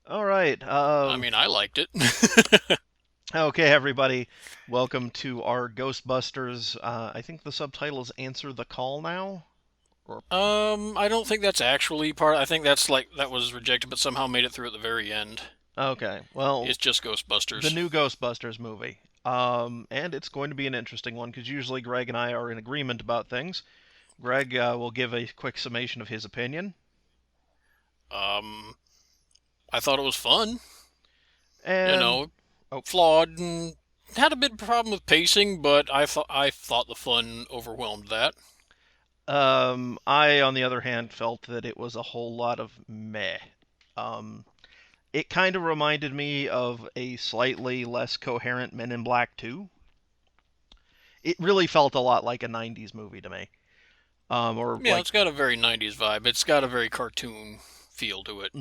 All right. I mean, I liked it. Okay, everybody. Welcome to our Ghostbusters. I think the subtitle is Answer the Call now. Or I don't think that's actually part. I think that's like that was rejected, but somehow made it through at the very end. okay, well, It's just the Ghostbusters. new Ghostbusters movie. And it's going to be an interesting one because usually Greg and I are in agreement about things. Greg will give a quick summation of his opinion, Um, I thought it was fun. You and know, oh, flawed and had a bit of problem with pacing, but I thought the fun overwhelmed that. I on the other hand felt that it was a whole lot of meh. Um, It kind of reminded me of a slightly less coherent Men in Black 2. It really felt a lot like a 90s movie to me. Or Yeah, like, it's got a very '90s vibe. It's got a very cartoon feel to it.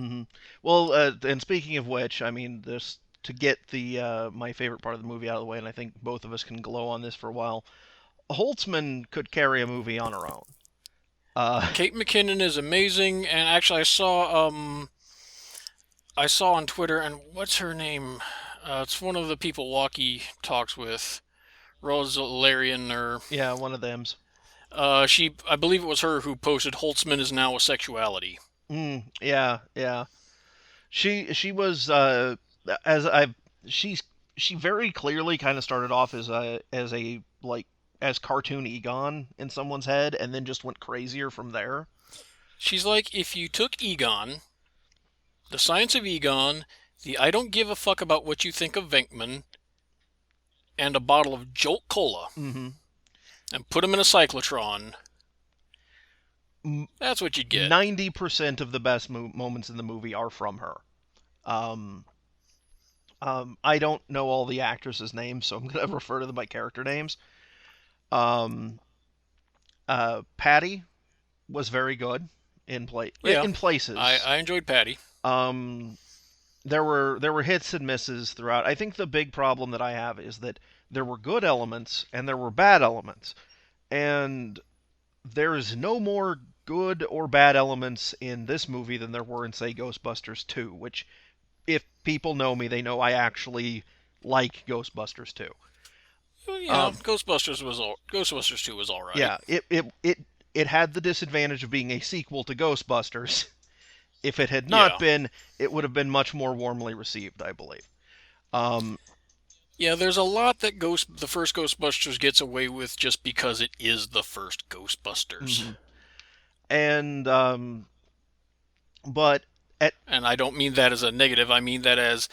well, and speaking of which, I mean, this to get the my favorite part of the movie out of the way, and I think both of us can glow on this for a while. Holtzman could carry a movie on her own. Uh, Kate McKinnon is amazing, and actually, I saw on Twitter, and what's her name? It's one of the people Walkie talks with, Rose Larian, or yeah, one of them's. I believe it was her who posted Holtzman is now a sexuality. Yeah, yeah. She was as I she's she very clearly kind of started off as a like as cartoon Egon in someone's head and then just went crazier from there. She's like if you took Egon, the science of Egon, the I don't give a fuck about what you think of Venkman, and a bottle of Jolt Cola, hmm and put them in a cyclotron. That's what you'd get. 90% of the best moments in the movie are from her. Um, I don't know all the actresses' names, so I'm gonna refer to them by character names. Um, Patty was very good Yeah, in I, places. I enjoyed Patty. Um, there were hits and misses throughout. I think the big problem that I have is that there were good elements and there were bad elements, and there is no more good or bad elements in this movie than there were in say Ghostbusters 2, which if people know me, they know I actually like Ghostbusters 2. Well, yeah, Um, Ghostbusters 2 was all right. yeah, it had the disadvantage of being a sequel to Ghostbusters. If it had not Yeah, been, it would have been much more warmly received, I believe. Um, yeah. There's a lot that the first Ghostbusters gets away with just because it is the first Ghostbusters. mhm. And but at And I don't mean that as a negative. I mean that as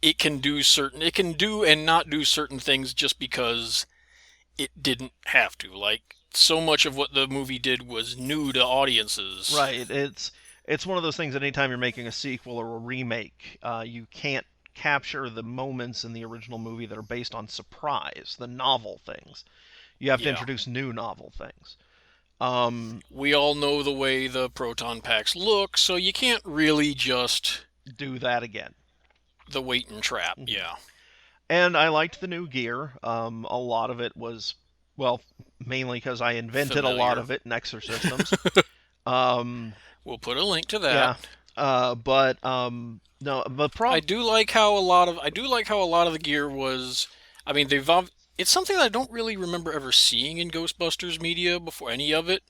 it can do and not do certain things just because it didn't have to. Like so much of what the movie did was new to audiences. right, it's one of those things that anytime you're making a sequel or a remake, you can't capture the moments in the original movie that are based on surprise, the novel things. You have to Yeah. introduce new novel things. Um, We all know the way the proton packs look, so you can't really just do that again. the wait and trap. Mhm. Yeah. And I liked the new gear. A lot of it was, well, mainly because I invented a lot Familiar. of it in Exorsystems. Um, We'll put a link to that. yeah. But no, the problem. I do like how a lot of the gear was. I mean, it's something that I don't really remember ever seeing in Ghostbusters media before any of it.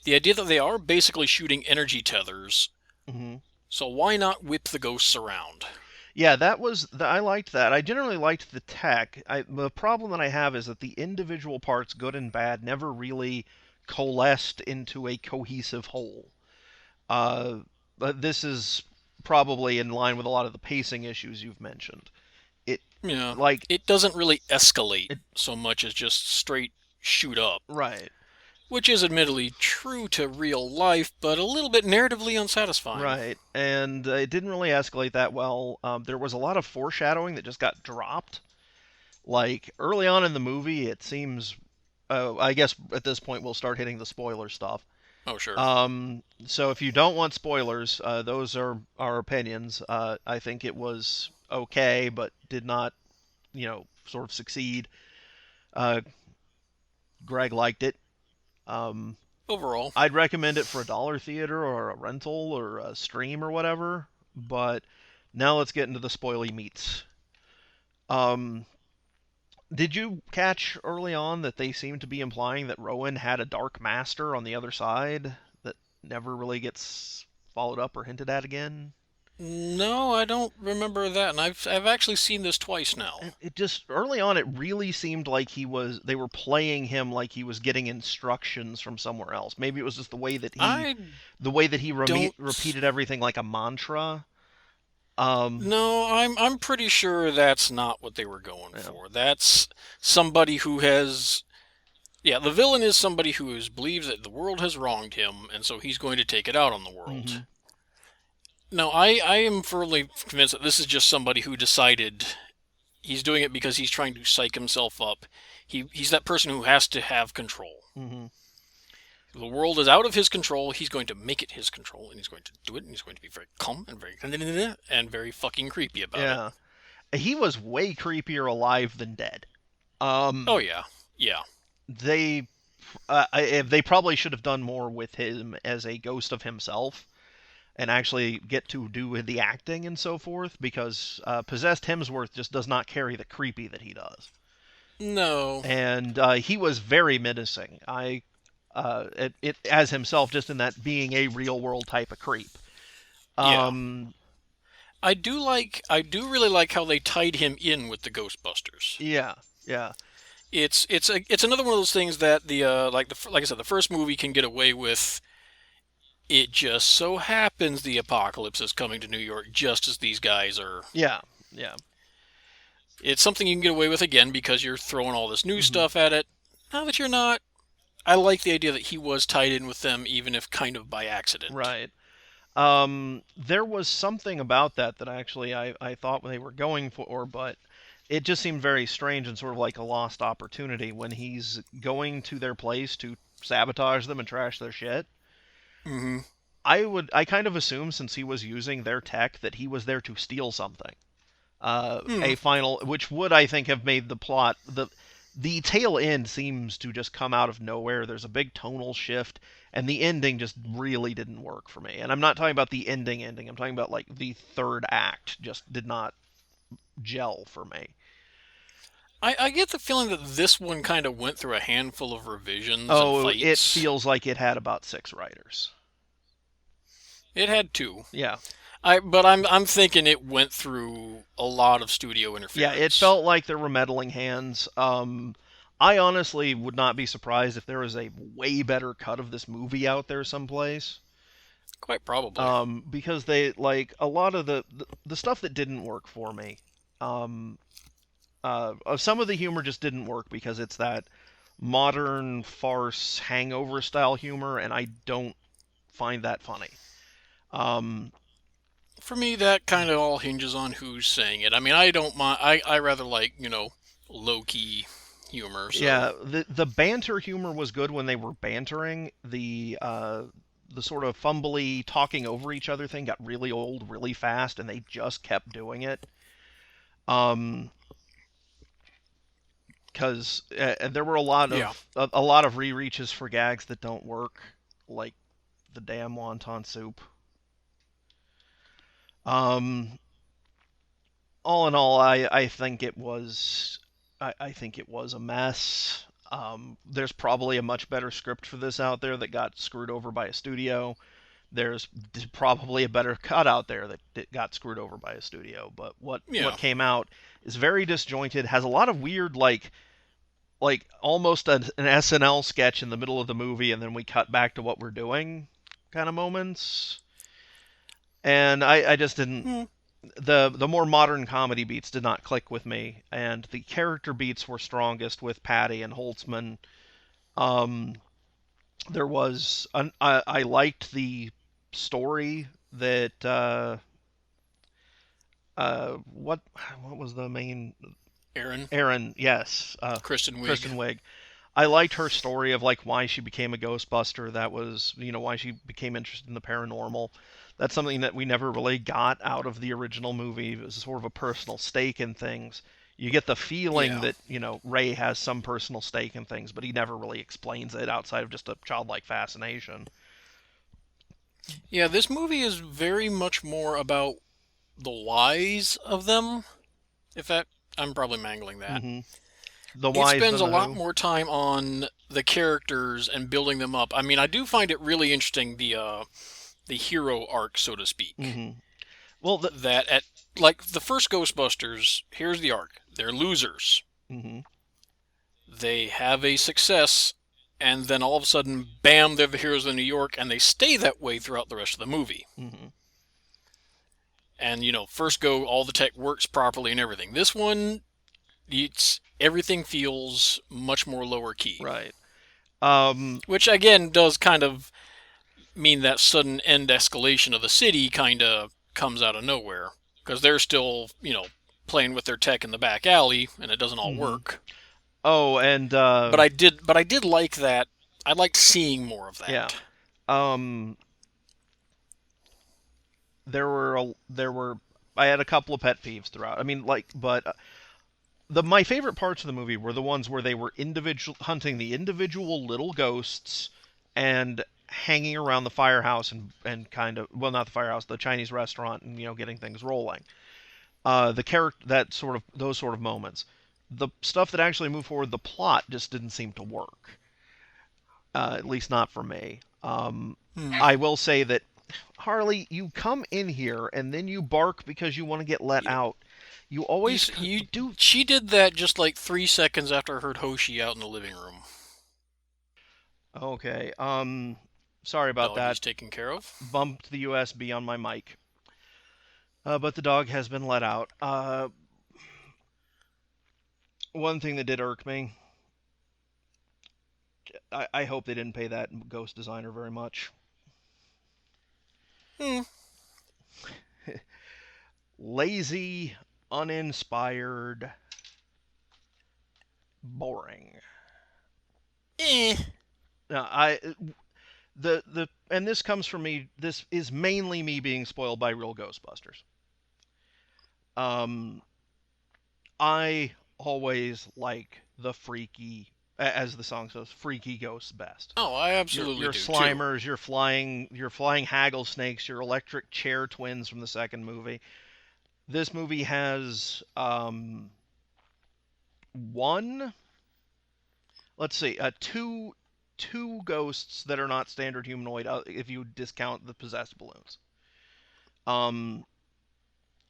The idea that they are basically shooting energy tethers, Mhm. so why not whip the ghosts around? Yeah, I liked that. I generally liked the tech. The problem that I have is that the individual parts, good and bad, never really coalesced into a cohesive whole. But this is probably in line with a lot of the pacing issues you've mentioned. It Yeah, like it doesn't really escalate it so much as just straight shoot up, right, which is admittedly true to real life, but a little bit narratively unsatisfying. right, and it didn't really escalate that well. There was a lot of foreshadowing that just got dropped. Like early on in the movie, it seems. I guess at this point we'll start hitting the spoiler stuff. Oh, sure. So if you don't want spoilers, those are our opinions. I think it was okay, but did not, sort of succeed. Uh, Greg liked it. Um, Overall, I'd recommend it for a dollar theater or a rental or a stream or whatever. But Now let's get into the spoily meats. Um, did you catch early on that they seem to be implying that Rowan had a dark master on the other side that never really gets followed up or hinted at again? No, I don't remember that, and I've actually seen this twice now. It just early on it really seemed like they were playing him like he was getting instructions from somewhere else. Maybe it was just I the way that he don't. repeated everything like a mantra. Um, No, I'm pretty sure that's not what they were going yeah. for. That's somebody who has. Yeah, the villain is somebody who believes that the world has wronged him, and so he's going to take it out on the Hmm. world. No, I am firmly convinced that this is just somebody who decided he's doing it because he's trying to psych himself up. He's that person who has to have control. Hmm. The world is out of his control. He's going to make it his control, and he's going to do it, and he's going to be very calm and very fucking creepy about it. Yeah. He was way creepier alive than dead. Oh Um, yeah, yeah, they they probably should have done more with him as a ghost of himself and actually get to do the acting and so forth because possessed Hemsworth just does not carry the creepy that he does. no, And he was very menacing. It as himself just in that being a real world type of creep. yeah. Um, I do really like how they tied him in with the Ghostbusters. yeah, yeah, It's another one of those things that like I said, the first movie can get away with. It just so happens the apocalypse is coming to New York just as these guys are. yeah, yeah. It's something you can get away with again because you're throwing all this new Hmm. stuff at it. Now that you're not, I like the idea that he was tied in with them, even if kind of by accident. Right. There was something about that actually I thought they were going for, but it just seemed very strange and sort of like a lost opportunity when he's going to their place to sabotage them and trash their shit. Mm-hmm. I kind of assume since he was using their tech that he was there to steal something. Hmm. A final, which would I think have made the plot the tail end seems to just come out of nowhere. There's a big tonal shift, and the ending just really didn't work for me. And I'm not talking about the ending. I'm talking about like the third act just did not gel for me. I get the feeling that this one kind of went through a handful of revisions and Oh, it fights. feels like it had about six writers. It had two. Yeah, But I'm thinking it went through a lot of studio yeah, it interference. felt like there were meddling hands. I honestly would not be surprised if there was a way better cut of this movie out there someplace. Quite probably. Because they like a lot of the stuff that didn't work for me. Um, some of the humor just didn't work because it's that modern farce hangover style humor, and I don't find that funny. Um, For me, that kind of all hinges on who's saying it. I mean, I don't mind. I rather like low key humor. So yeah, the banter humor was good when they were bantering. The sort of fumbly talking over each other thing got really old really fast, and they just kept doing it. Um, because there were yeah, a lot of re-reaches for gags that don't work, like the damn wonton soup. Um, all in all, I think it was I think it was a mess. There's probably a much better script for this out there that got screwed over by a studio. There's probably a better cut out there that got screwed over by a studio. But what yeah, came out is very disjointed. Has a lot of weird like almost an SNL sketch in the middle of the movie, and then we cut back to what we're doing kind of moments. And I just didn't. hmm. The more modern comedy beats did not click with me, and the character beats were strongest with Patty and Holtzman. Um, there was I liked the story that what was the main Aaron, Aaron, yes, Kristen Wiig. Kristen Wiig. I liked her story of like why she became a Ghostbuster. That was, why she became interested in the paranormal. That's something that we never really got out of the original movie. It was sort of a personal stake in things. You get the feeling Yeah, that, Ray has some personal stake in things, but he never really explains it outside of just a childlike fascination. yeah. This movie is very much more about the whys of them. If that, I'm probably mangling that. Hmm. The It whys spends than a the lot who. more time on the characters and building them up. I mean, I do find it really interesting the hero arc, so to speak. Hmm. Well, That at like the first Ghostbusters, here's the arc. They're losers. hmm. They have a success, and then all of a sudden, bam, they're the heroes of New York, and they stay that way throughout the rest of the movie. Hmm. And first go, all the tech works properly and everything. This one, it's everything feels much more lower key, Right. Um, which again does kind of mean that sudden end escalation of the city kind of comes out of nowhere because they're still playing with their tech in the back alley and it doesn't all hmm. work. Oh, and But I did like that. I liked seeing more of yeah. that. Um, there were I had a couple of pet peeves throughout. I mean, like, but the my favorite parts of the movie were the ones where they were individual hunting the individual little ghosts and hanging around the firehouse and kind of, well, not the firehouse, the Chinese restaurant, and getting things rolling. The character, that sort of, those sort of moments. The stuff that actually moved forward the plot just didn't seem to work. At least not for me. Hmm. I will say that, Harley, you come in here and then you bark because you want to get let You, out. You you, always you, do. she did that just like 3 seconds after I heard Hoshi out in the living room. Okay. Sorry about that. Doggy's taken care of. Bumped the USB on my mic. But the dog has been let out. One thing that did irk me, I hope they didn't pay that ghost designer very much. Hmm. Lazy, uninspired, boring. Eh. Now, the and this comes from me. This is mainly me being spoiled by real Ghostbusters. Um, I always like the freaky, as the song says, freaky ghosts best. Oh, I absolutely Your do too. Slimers, your flying haggle snakes, your electric chair twins from the second movie. This movie has one, let's see, two ghosts that are not standard humanoid, if you discount the possessed balloons. Um,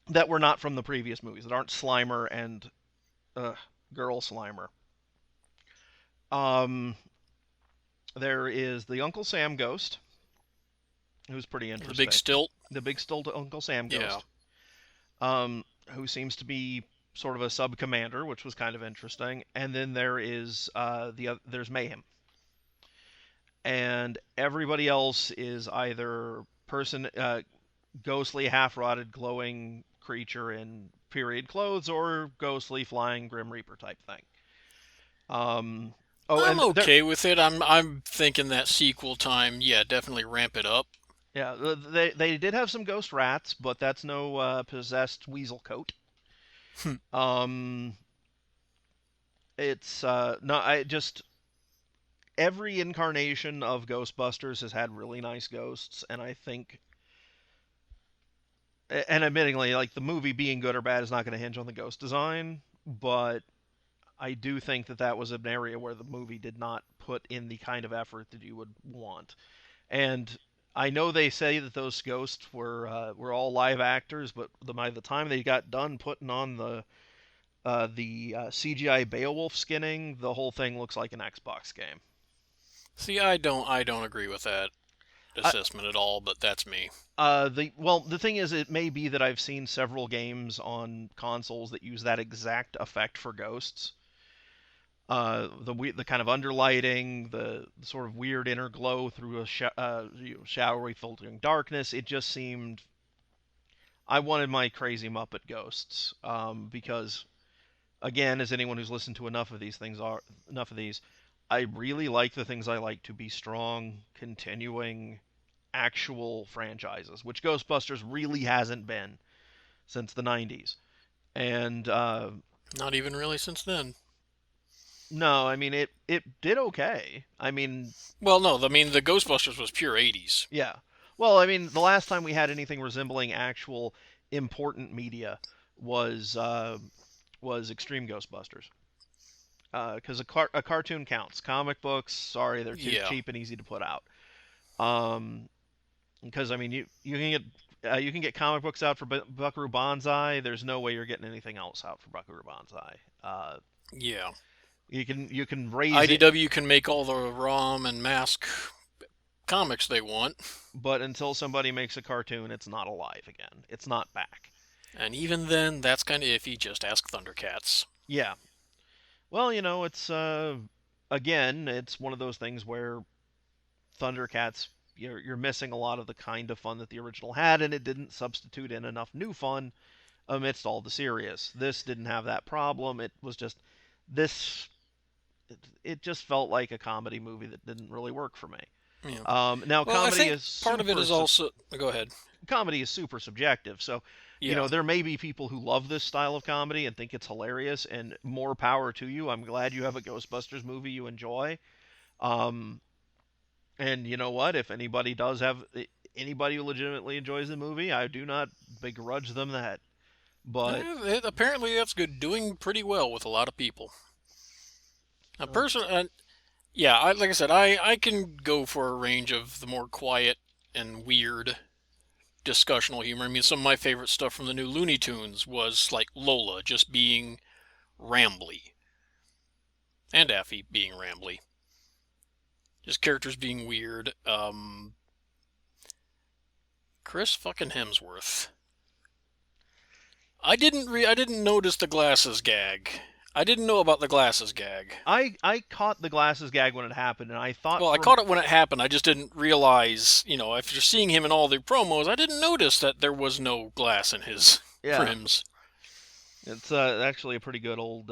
that were not from the previous movies, that aren't Slimer and uh, Girl Slimer. Um, there is the Uncle Sam ghost, who's pretty The big interesting. stilt. The big still Uncle Sam Yeah. ghost, who seems to be sort of a sub commander, which was kind of interesting. And then there is there's Mayhem, and everybody else is either ghostly, half rotted, glowing creature in period clothes, or ghostly, flying Grim Reaper type thing. Um, oh, I'm and there, okay with it. I'm thinking that sequel time, yeah, definitely ramp it up. yeah, they did have some ghost rats, but that's no possessed weasel coat. Um, it's no, I just every incarnation of Ghostbusters has had really nice ghosts, and I think, and admittingly, like, the movie being good or bad is not going to hinge on the ghost design, but I do think that that was an area where the movie did not put in the kind of effort that you would want. And I know they say that those ghosts were all live actors, but by the time they got done putting on the CGI Beowulf skinning, the whole thing looks like an Xbox game. See, I don't agree with that Uh, assessment at all, but that's me. the thing is, it may be that I've seen several games on consoles that use that exact effect for ghosts. The kind of underlighting, the sort of weird inner glow through a showery filtering darkness. It just seemed, I wanted my crazy Muppet ghosts, because, again, as anyone who's listened to enough of these, I really like the things I like to be strong, continuing, actual franchises, which Ghostbusters really hasn't been since the 90s. And Not even really since then. no, I mean, it did okay. I mean, Well, no, I mean the Ghostbusters was pure '80s. yeah. Well, I mean, the last time we had anything resembling actual important media was Extreme Ghostbusters. Because a cartoon counts. Comic books, sorry, they're too Yeah. cheap and easy to put out. Um, because I mean, you can get comic books out for Buckaroo Banzai. There's no way you're getting anything else out for Buckaroo Banzai. Yeah. You can raise it, IDW can make all the ROM and mask comics they want. but until somebody makes a cartoon, it's not alive again. It's not back. And even then, that's kind of iffy. Just ask Thundercats. Yeah. Well, it's again, it's one of those things where Thundercats, you're missing a lot of the kind of fun that the original had, and it didn't substitute in enough new fun amidst all the serious. This didn't have that problem. It was just this. It just felt like a comedy movie that didn't really work for me. Yeah. Now Well, I comedy think is part of it super is also. Go ahead. comedy is super subjective. So, Yeah. there may be people who love this style of comedy and think it's hilarious, and more power to you. I'm glad you have a Ghostbusters movie you enjoy. Um, and you know what? If anybody who legitimately enjoys the movie, I do not begrudge them that. But Apparently, that's good. Doing pretty well with a lot of people. A uh, person, yeah, like I said, I can go for a range of the more quiet and weird discussional humor. I mean, some of my favorite stuff from the new Looney Tunes was like Lola just being rambly, and Daffy being rambly. Just characters being weird. Chris fucking Hemsworth. I didn't notice the glasses gag. I didn't know about the glasses gag. I caught the glasses gag when it happened, and I thought Well, I for caught it when it happened. I just didn't realize, after seeing him in all the promos, I didn't notice that there was no glass in his yeah, frames. it's actually a pretty good old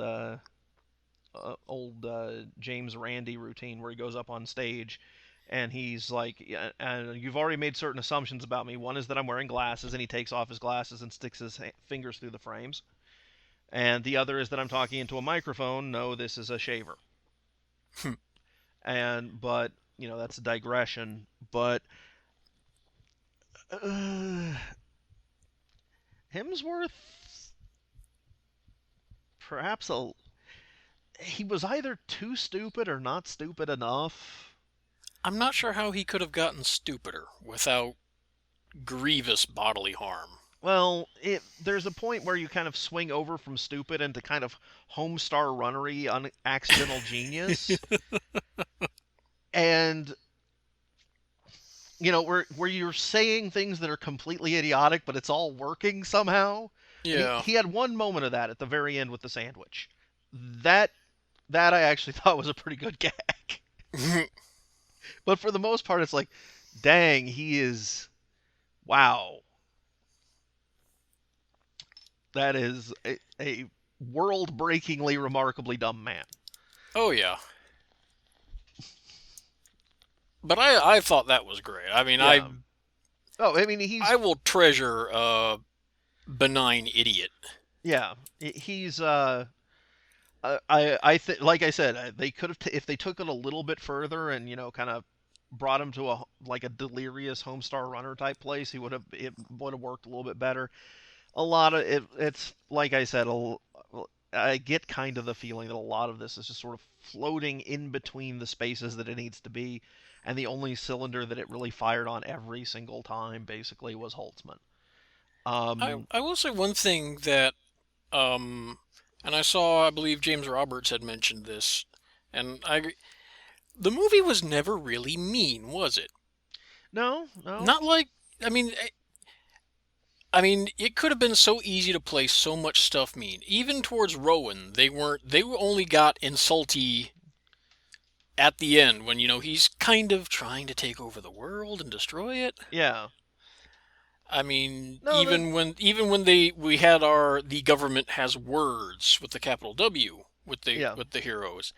James Randi routine where he goes up on stage and he's like, yeah, you've already made certain assumptions about me. One is that I'm wearing glasses, and he takes off his glasses and sticks his fingers through the frames. And the other is that I'm talking into a microphone. No, this is a shaver. But that's a digression. But uh, Hemsworth, perhaps he was either too stupid or not stupid enough. I'm not sure how he could have gotten stupider without grievous bodily harm. Well, there's a point where you kind of swing over from stupid into kind of homestar runnery, accidental genius, and where you're saying things that are completely idiotic, but it's all working somehow. And Yeah. he had one moment of that at the very end with the sandwich. That that I actually thought was a pretty good gag. But for the most part, it's like, dang, he is, wow, that is a world-breakingly, remarkably dumb man. Oh, yeah. But I thought that was great. I mean, Yeah. Oh, I mean, I will treasure a benign idiot. yeah, he's I think, like I said, they could have if they took it a little bit further and kind of brought him to a delirious Homestar Runner type place, it would have worked a little bit better. A lot of it's like I said, I get kind of the feeling that a lot of this is just sort of floating in between the spaces that it needs to be, and the only cylinder that it really fired on every single time basically was Holtzman. I will say one thing that, and I believe James Roberts had mentioned this, and the movie was never really mean, was it? No, no, Not like, I mean, it could have been so easy to play so much stuff mean. Even towards Rowan, they only got insulty at the end when, he's kind of trying to take over the world and destroy it. yeah, I mean, no, even when we had the government has words with the capital W yeah, with the heroes,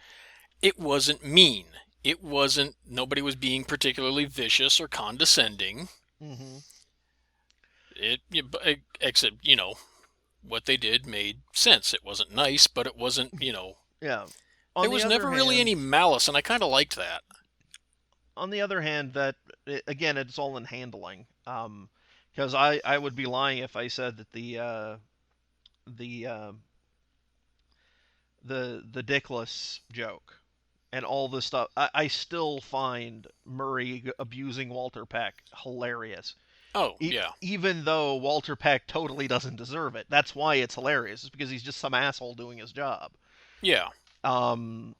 it wasn't mean. It wasn't nobody was being particularly vicious or condescending. hmm Except what they did made sense. It wasn't nice, but it wasn't yeah. there On the was other never really hand, any malice, and I kind of liked that. that again, it's all in handling. Because I would be lying if I said that the the Dickless joke and all this stuff. I still find Murray abusing Walter Peck hilarious. Oh, yeah. Even though Walter Peck totally doesn't deserve it. That's why it's hilarious. It's because he's just some asshole doing his job. Yeah. Um,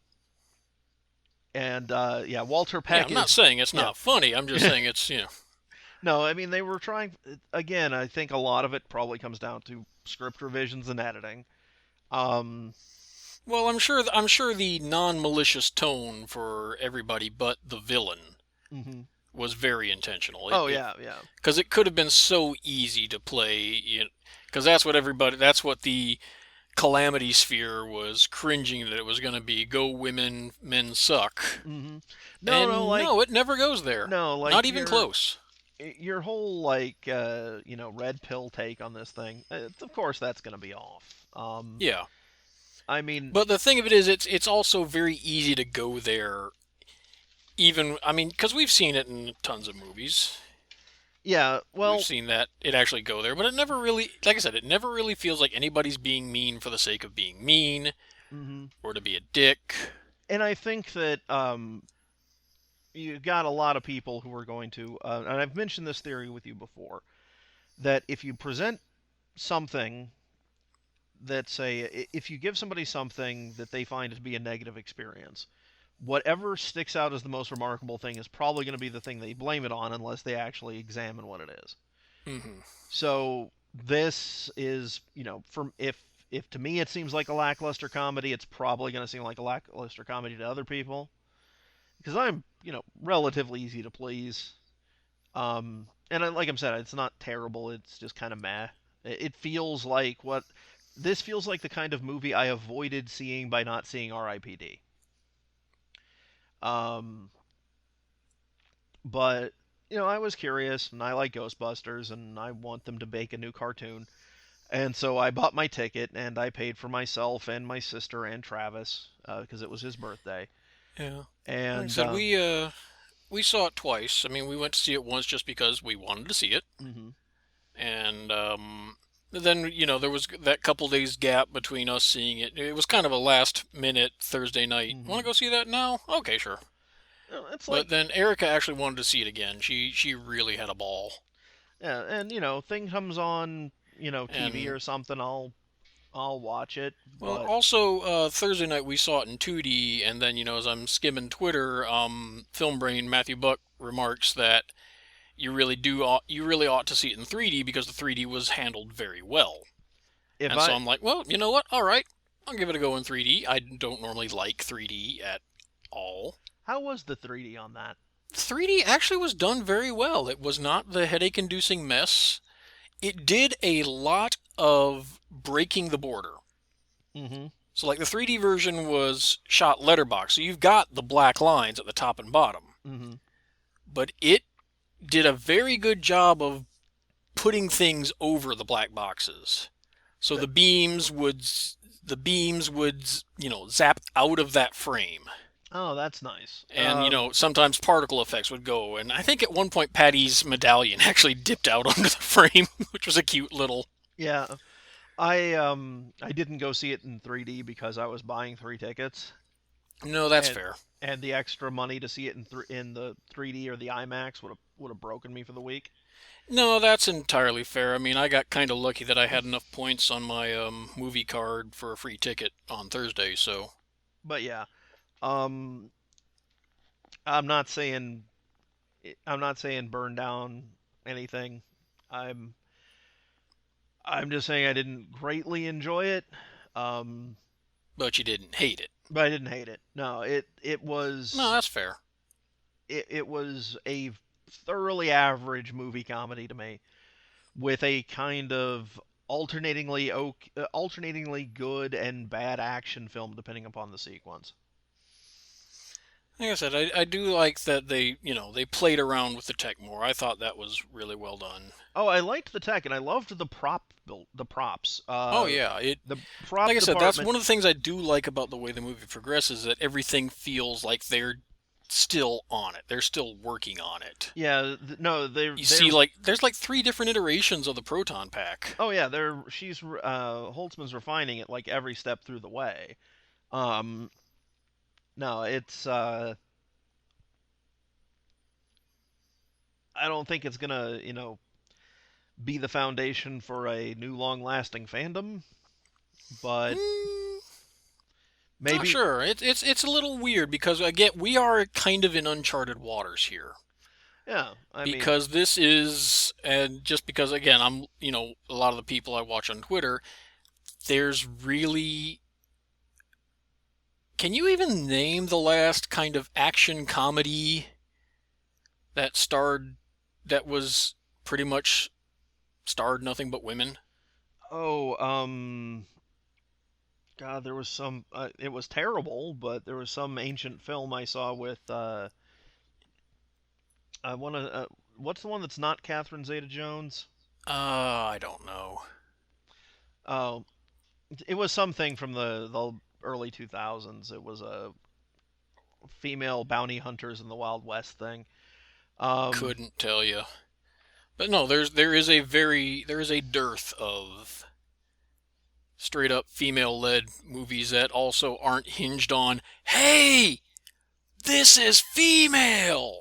and yeah, Walter Yeah, Peck I'm not is saying it's yeah. not funny. I'm just saying it's, No, I mean they were trying again. I think a lot of it probably comes down to script revisions and editing. Um, well, I'm sure the non-malicious tone for everybody but the villain mhm. was very intentional. Oh yeah, yeah. Because it could have been so easy to play, because that's what the Calamity Sphere was cringing that it was going to be. Go women, men suck. No, no, And like no, it never goes there. no, like Not even close. your whole like red pill take on this thing. Of course, that's gonna be off. Yeah. I mean, But the thing of it is, it's also very easy to go there. Even, I mean, because we've seen it in tons of movies. yeah. We've Well, seen that it actually go there, but it never really, like I said, it never really feels like anybody's being mean for the sake of being mean hmm or to be a dick. and I think that you got a lot of people who are going to, and I've mentioned this theory with you before, that if you present something that say if you give somebody something that they find to be a negative experience, whatever sticks out as the most remarkable thing is probably going to be the thing they blame it on unless they actually examine what it is. Hmm. So this is, from if to me it seems like a lackluster comedy, it's probably going to seem like a lackluster comedy to other people because I'm, relatively easy to please. And like I said, it's not terrible. It's just kind of meh. It feels like what this feels like the kind of movie I avoided seeing by not seeing R.I.P.D. Um, but I was curious, and I like Ghostbusters, and I want them to make a new cartoon. And so I bought my ticket, and I paid for myself and my sister and Travis because it was his birthday. Yeah. Like I And said, we saw it twice. I mean, we went to see it once just because we wanted to see it, mhm, and then there was that couple days gap between us seeing it. It was kind of a last minute Thursday night. Want to mhm. go see that now? Okay, sure. It's like But then Erica actually wanted to see it again. She really had a ball. yeah, and thing comes on, TV And or something, I'll watch it. well, But also Thursday night we saw it in 2D, and then as I'm skimming Twitter, Film Brain Matthew Buck remarks that you really ought to see it in 3D because the 3D was handled very well. if And so I I'm like, well, you know what? All right, I'll give it a go in 3D. I don't normally like 3D at all. how was the 3D on that? 3D actually was done very well. It was not the headache-inducing mess. It did a lot of breaking the border. Mm-hmm. So, like the 3D version was shot letterbox, so you've got the black lines at the top and bottom. Mm-hmm. But it did a very good job of putting things over the black boxes. So the beams would zap out of that frame. Oh, that's nice. And sometimes particle effects would go. And I think at one point Patty's medallion actually dipped out under the frame, which was a cute little. Yeah, I didn't go see it in 3D because I was buying 3 tickets, No, that's and fair. the extra money to see it in the 3D or the IMAX would have broken me for the week. No, that's entirely fair. I mean, I got kind of lucky that I had enough points on my movie card for a free ticket on Thursday. So But yeah, um, I'm not saying I'm not saying burn down anything. I'm I'm just saying I didn't greatly enjoy it. Um, but you didn't hate it. but I didn't hate it. No, it No, was that's fair. it was a thoroughly average movie comedy to me with a kind of alternatingly good and bad action film depending upon the sequence. Like I said, I do like that they played around with the tech more. I thought that was really well done. Oh, I liked the tech and I loved the props. Oh yeah, The prop like I said, that's department. one of the things I do like about the way the movie progresses. That everything feels like they're still on it. They're still working on it. Yeah, no, You see, they're. like, there's like 3 different iterations of the proton pack. Oh yeah, she's Holtzman's refining it like every step through the way. Um, no, it's I don't think it's gonna be the foundation for a new long-lasting fandom, but Mm, not maybe. sure. It's a little weird because again, we are kind of in uncharted waters here. Yeah, I mean, Because this is, and just because again, I'm, a lot of the people I watch on Twitter, there's really, can you even name the last kind of action comedy that starred, that was pretty much starred nothing but women? oh, God, there was some. It was terrible, but there was some ancient film I saw with. I want to. What's the one that's not Catherine Zeta-Jones? I don't know. Oh, it was something from the early 2000s. It was a female bounty hunters in the Wild West thing. Um, Couldn't tell you. But no, there is a dearth of straight up female led movies that also aren't hinged on, hey, this is female.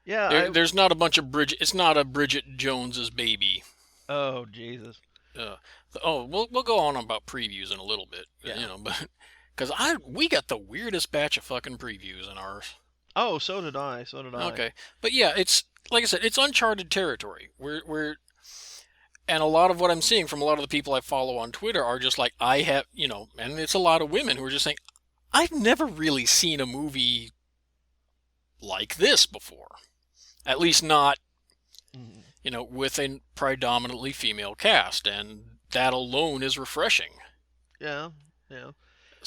yeah, There's not a bunch of Bridget. It's not a Bridget Jones's baby. Oh Jesus. Uh, we'll go on about previews in a little bit, Yeah. but because we got the weirdest batch of fucking previews in ours. Oh, so did I. So did I. Okay, but yeah, it's like I said, it's uncharted territory. And a lot of what I'm seeing from a lot of the people I follow on Twitter are just like, I have, and it's a lot of women who are just saying, I've never really seen a movie like this before. At least not, Mhm. with a predominantly female cast, and that alone is refreshing. Yeah. Yeah.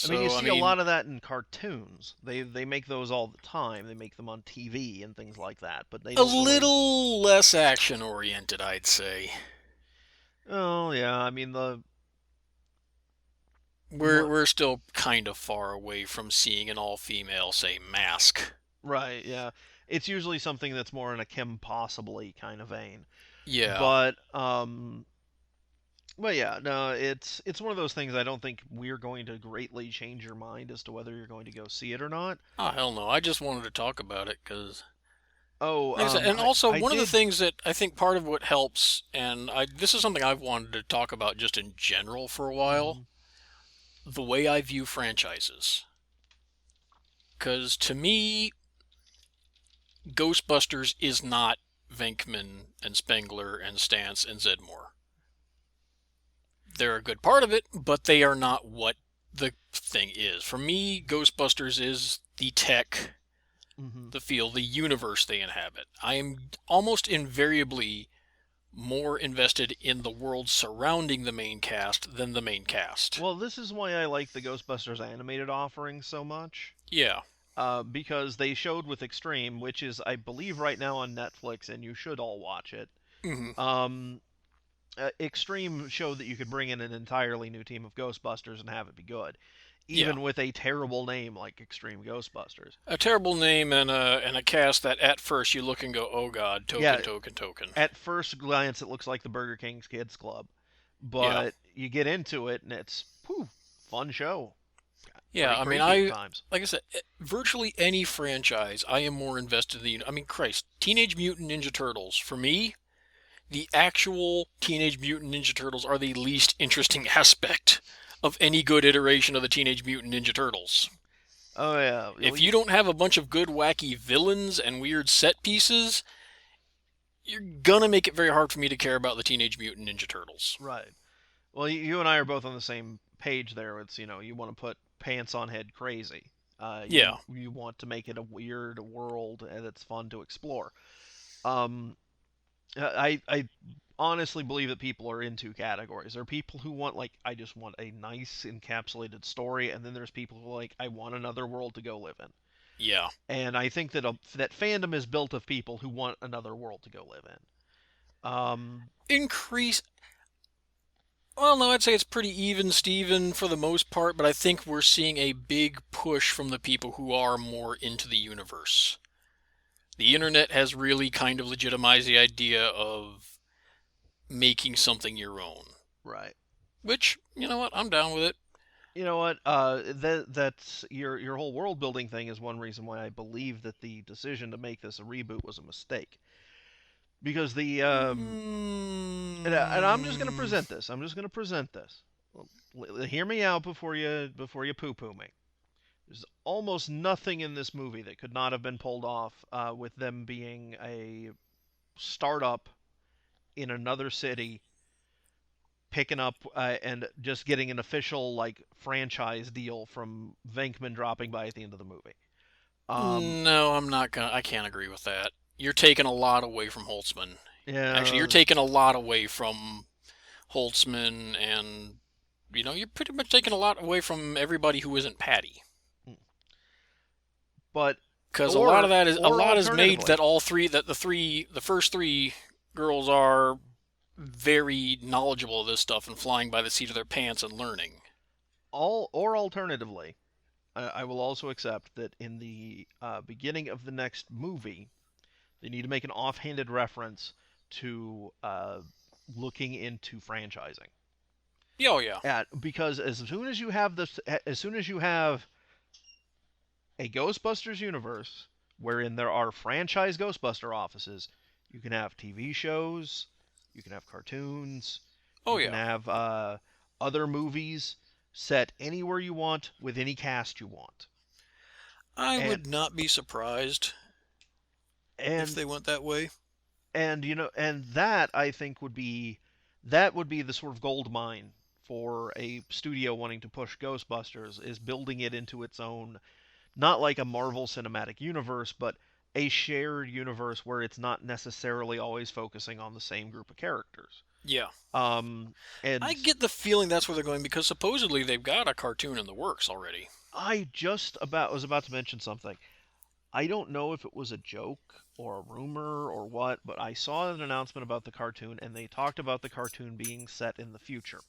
I mean, you So, I see a mean, lot of that in cartoons. They make those all the time. They make them on TV and things like that, but they a don't really. little less action oriented, I'd say. Oh yeah, I mean We're what? we're still kind of far away from seeing an all female, say, Mask. Right, yeah. It's usually something that's more in a Kim Possibly kind of vein. Yeah. But but yeah, no, it's one of those things I don't think we're going to greatly change your mind as to whether you're going to go see it or not. Oh, hell no. I just wanted to talk about it because, Oh, like I said, and also I one of the did. things that I think part of what helps, and this is something I've wanted to talk about just in general for a while, Mhm. the way I view franchises. Because to me, Ghostbusters is not Venkman and Spengler and Stantz and Zedmore. They're a good part of it, but they are not what the thing is. For me, Ghostbusters is the tech, Mhm. the feel, the universe they inhabit. I am almost invariably more invested in the world surrounding the main cast than the main cast. Well, this is why I like the Ghostbusters animated offering so much. Yeah. Because they showed with Extreme, which is I believe right now on Netflix, and you should all watch it. Hmm. Um, Extreme showed that you could bring in an entirely new team of Ghostbusters and have it be good, Yeah. even with a terrible name like Extreme Ghostbusters. A terrible name and a cast that at first you look and go, oh god, Yeah, token, token, token. at first glance it looks like the Burger King's Kids Club, Yeah. but you get into it and it's whew, fun show. Yeah, Pretty I mean, creepy at times. like I said, virtually any franchise, I am more invested in I mean, Christ, Teenage Mutant Ninja Turtles. For me, the actual Teenage Mutant Ninja Turtles are the least interesting aspect of any good iteration of the Teenage Mutant Ninja Turtles. Oh yeah, If you don't have a bunch of good, wacky villains and weird set pieces, you're gonna make it very hard for me to care about the Teenage Mutant Ninja Turtles. right. Well, you and I are both on the same page there. It's you want to put pants on head crazy. Yeah, You want to make it a weird world that's fun to explore. Um, I honestly believe that people are in two categories. There are people who want like I just want a nice encapsulated story, and then there's people who are like I want another world to go live in. yeah. And I think that fandom is built of people who want another world to go live in. Increase Well, no, I'd say it's pretty even, Steven, for the most part, but I think we're seeing a big push from the people who are more into the universe. The internet has really kind of legitimized the idea of making something your own. Right. Which, you know what, I'm down with it. You know what? That's your whole world building thing is one reason why I believe that the decision to make this a reboot was a mistake. Because and I'm just going to Mm, present this. I'm just going to present this. Hear me out before you poo poo me. There's almost nothing in this movie that could not have been pulled off with them being a startup in another city, picking up and just getting an official like franchise deal from Venkman dropping by at the end of the movie. Um, no, I'm not gonna. I can't agree with that. You're taking a lot away from Holtzman. Actually, you're yeah, taking a lot away from Holtzman, and you're pretty much taking a lot away from everybody who isn't Patty. but Because a or lot is made alternatively, that the first three girls are very knowledgeable of this stuff and flying by the seat of their pants and learning. alternatively, I will also accept that in the beginning of the next movie, they need to make an offhanded reference to looking into franchising. Oh yeah, Because as soon as you have a Ghostbusters universe wherein there are franchise Ghostbuster offices, you can have TV shows, you can have cartoons, oh you can yeah. have other movies set anywhere you want with any cast you want. I And would not be surprised if and they went that way. and that I think would be the sort of gold mine for a studio wanting to push Ghostbusters is building it into its own, not like a Marvel Cinematic Universe, but a shared universe where it's not necessarily always focusing on the same group of characters. Yeah, Um, I and get the feeling that's where they're going because supposedly they've got a cartoon in the works already. I just about was about to mention something. I don't know if it was a joke or a rumor or what, but I saw an announcement about the cartoon, and they talked about the cartoon being set in the future.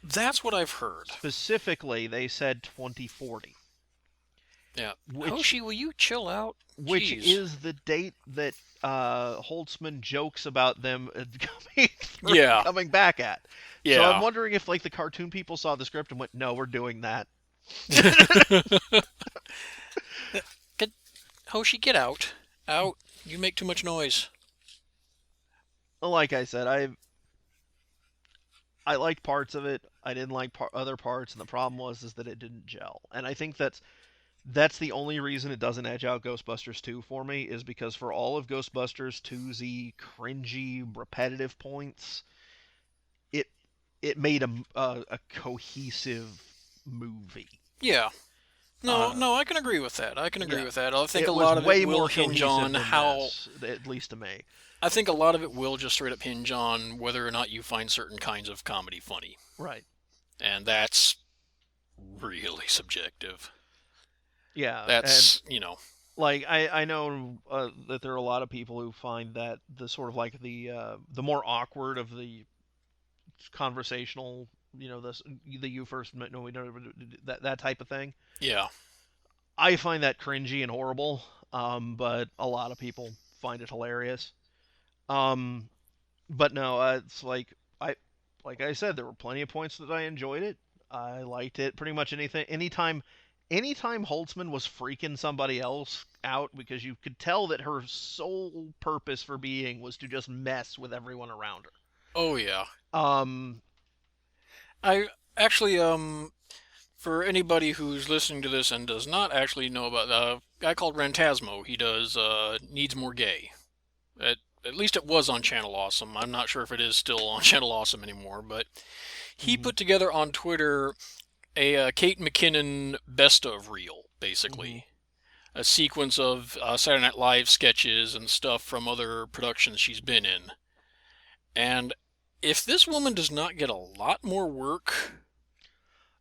That's what I've heard. Specifically, they said 2040, Yeah, which Hoshi, will you chill out? which Jeez. is the date that Holtzman jokes about them coming Yeah, coming back at. So I'm yeah. wondering if like the cartoon people saw the script and went, "No, we're doing that." Get Hoshi, get out. Out. You make too much noise. Like I said, I liked parts of it. I didn't like other parts, and the problem was is that it didn't gel. And I think that's the only reason it doesn't edge out Ghostbusters 2 for me is because for all of Ghostbusters 2's cringy, repetitive points, it it made a cohesive movie. Yeah. No, Uh, no, I can agree with that. I can agree yeah, with that. I think a it was lot of it way will more hinge cohesive on than how. this, at least to me. I think a lot of it will just straight up hinge on whether or not you find certain kinds of comedy funny. Right. And that's really subjective. Yeah, and That's. like I know that there are a lot of people who find that the sort of like the more awkward of the conversational, the you first met, no we don't, that type of thing. Yeah. I find that cringy and horrible, but a lot of people find it hilarious. Um, but no, it's like I said, there were plenty of points that I enjoyed it. I liked it. Pretty much anytime Holtzman was freaking somebody else out because you could tell that her sole purpose for being was to just mess with everyone around Oh, yeah. her. I actually, for anybody who's listening to this and does not actually know about a guy called Rantasmo, he does Needs More Gay. At least it was on Channel Awesome. I'm not sure if it is still on Channel Awesome anymore, but he hmm put together on Twitter a Kate McKinnon best of reel, hmm basically. A sequence of Saturday Night Live sketches and stuff from other productions she's been in. And if this woman does not get a lot more work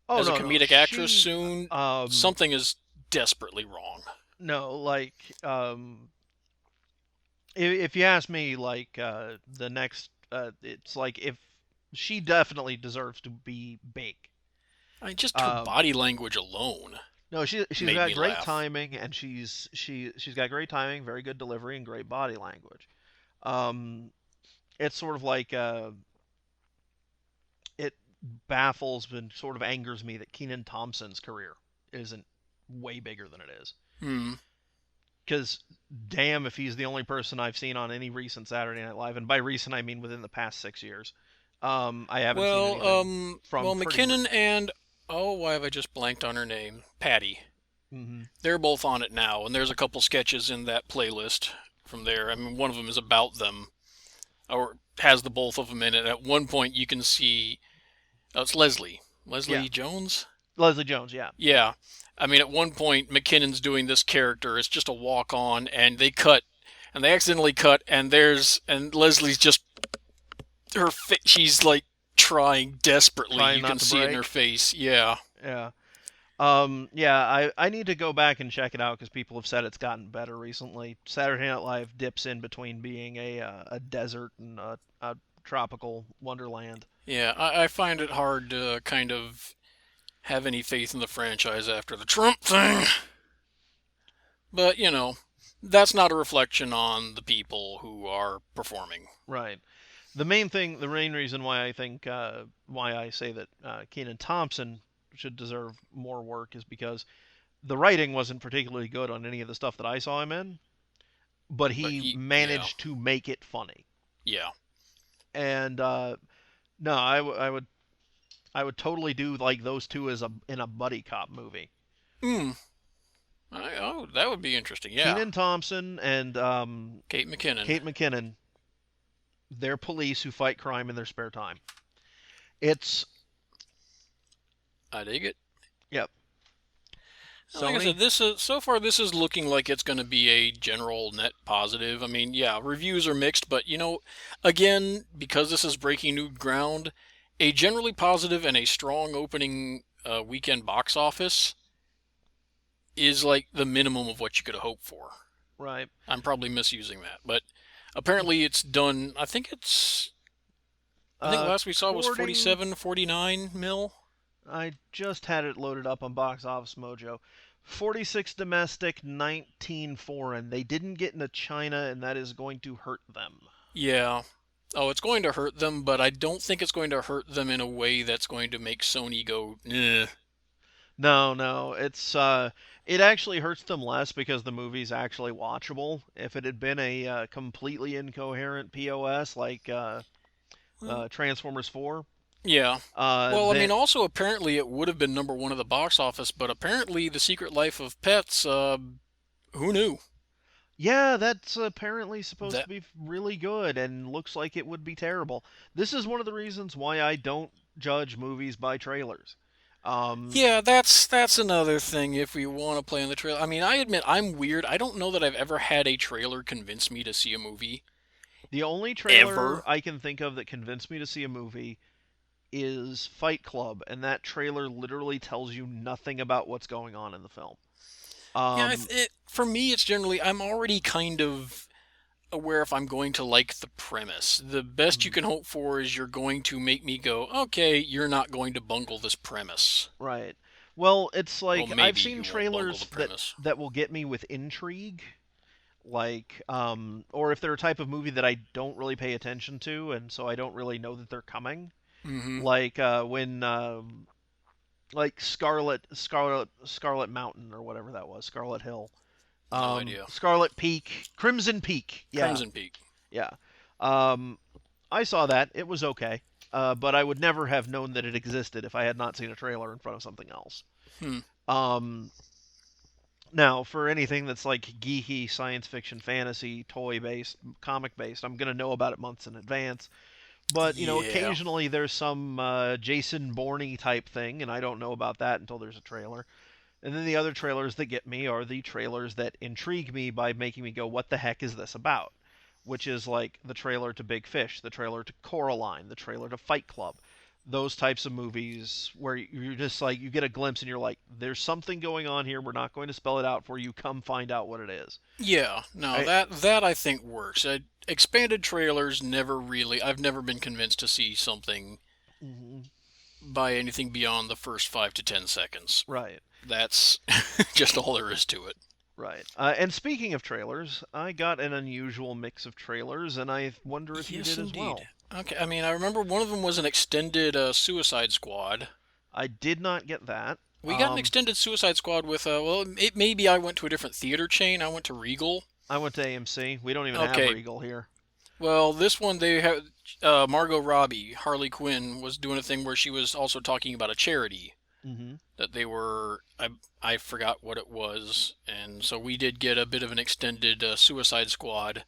Oh as a no, no, comedic actress she soon, um something is desperately wrong. no like if you ask me, like the next it's like if she definitely deserves to be big. I mean, just her Um, body language alone no, she's made got me great laugh. timing, and she's got great timing, very good delivery, and great body language. Um, it's sort of like it baffles and sort of angers me that Keenan Thompson's career isn't way bigger than it is. Hmm. Because damn, if he's the only person I've seen on any recent Saturday Night Live, and by recent I mean within the past 6 years, I haven't seen Well, anything from pretty. McKinnon and oh, why have I just blanked on her name? Patty. Mm-hmm. They're both on it now, and there's a couple sketches in that playlist from there. I mean, one of them is about them, or has the both of them in it. At one point, you can see it's Leslie. Yeah, Leslie Jones? Leslie Jones. Yeah, Yeah. I mean, at one point, McKinnon's doing this character. It's just a walk on, and they cut, and they accidentally cut, and Leslie's just she's like trying desperately. trying You can not to see it in her break. face. Yeah. Yeah. Yeah, I need to go back and check it out because people have said it's gotten better recently. Saturday Night Live dips in between being a desert and a tropical wonderland. Yeah, I find it hard to kind of have any faith in the franchise after the Trump thing. But, that's not a reflection on the people who are performing. Right. The main reason why I think why I say that Kenan Thompson should deserve more work is because the writing wasn't particularly good on any of the stuff that I saw him in, but But he yeah, managed to make it funny. yeah. And no, I would totally do like those two as a in a buddy cop movie. Hmm. Oh, that would be interesting. Yeah. Kenan Thompson and Kate McKinnon. Kate McKinnon, they're police who fight crime in their spare time. It's I dig it. yep. Like I Sony. said, this is looking like it's going to be a general net positive. I mean, yeah, reviews are mixed, but again, because this is breaking new ground, a generally positive and a strong opening weekend box office is like the minimum of what you could hope for. Right. I'm probably misusing that, but apparently it's done. I think last we saw was According 47, 49 mil. I just had it loaded up on Box Office Mojo. 46 domestic, 19 foreign. They didn't get into China, and that is going to hurt them. Yeah. Oh, it's going to hurt them, but I don't think it's going to hurt them in a way that's going to make Sony go, eh. No, no, it actually hurts them less because the movie's actually watchable. If it had been a completely incoherent POS like Well, Transformers 4, yeah. Well, I mean, then also apparently it would have been number one at the box office, but apparently The Secret Life of Pets, who knew? yeah, that's apparently supposed to That be really good and looks like it would be terrible. This is one of the reasons why I don't judge movies by trailers. Um, Yeah, that's another thing if we want to play on the trailer. I mean, I admit I'm weird. I don't know that I've ever had a trailer convince me to see a movie the only trailer ever. I can think of that convinced me to see a movie is Fight Club, and that trailer literally tells you nothing about what's going on in the film. Yeah, Um, for me it's generally I'm already kind of aware if I'm going to like the premise. The best you mm, can hope for is you're going to make me go, "Okay, you're not going to bungle this premise." right. Well, it's Well, like I've maybe seen you won't bungle the trailers premise. that will get me with intrigue, like or if they're a type of movie that I don't really pay attention to, and so I don't really know that they're coming. Mm-hmm. Like when like Scarlet Mountain or whatever that was, Scarlet Hill, No idea. Scarlet Peak, Crimson Peak. Yeah, Crimson Peak. yeah. Um, I saw that. It was okay. But I would never have known that it existed if I had not seen a trailer in front of something else. Hmm. Um, Now, for anything that's like geeky science fiction, fantasy, toy based, comic based, I'm gonna know about it months in advance. But Yeah. occasionally there's some Jason Bourne type thing, and I don't know about that until there's a trailer. And then the other trailers that get me are the trailers that intrigue me by making me go, "What the heck is this about?" Which is like the trailer to Big Fish, the trailer to Coraline, the trailer to Fight Club. Those types of movies where you're just like you get a glimpse and you're like, "There's something going on here. We're not going to spell it out for you. Come find out what it is." Yeah. No, I, that I think works. Expanded trailers never really. I've never been convinced to see something Hmm. by anything beyond the first 5 to 10 seconds. Right. That's just all there is to it. Right. And speaking of trailers, I got an unusual mix of trailers, and I wonder if you Yes, did as indeed. well. Okay, I mean, I remember one of them was an extended Suicide Squad. I did not get that. We got an extended Suicide Squad with well, it maybe I went to a different theater chain. I went to Regal. I went to AMC. We don't even have Okay, Regal here. well, this one they had Margot Robbie, Harley Quinn, was doing a thing where she was also talking about a charity Hmm. that they were. I forgot what it was, and so we did get a bit of an extended Suicide Squad.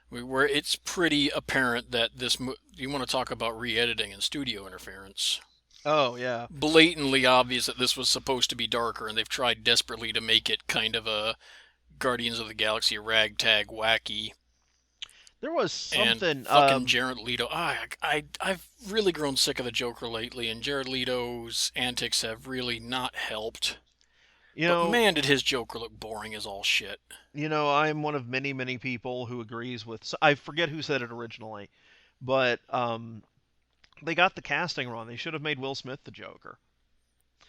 Where it's pretty apparent that you want to talk about re-editing and studio interference. Oh yeah. Blatantly obvious that this was supposed to be darker, and they've tried desperately to make it kind of a Guardians of the Galaxy ragtag wacky. There was And something. fucking Jared Leto. I've really grown sick of the Joker lately, and Jared Leto's antics have really not helped. You But know, man, did his Joker look boring as all shit. I'm one of many, many people who agrees with. I forget who said it originally, but they got the casting wrong. They should have made Will Smith the Joker.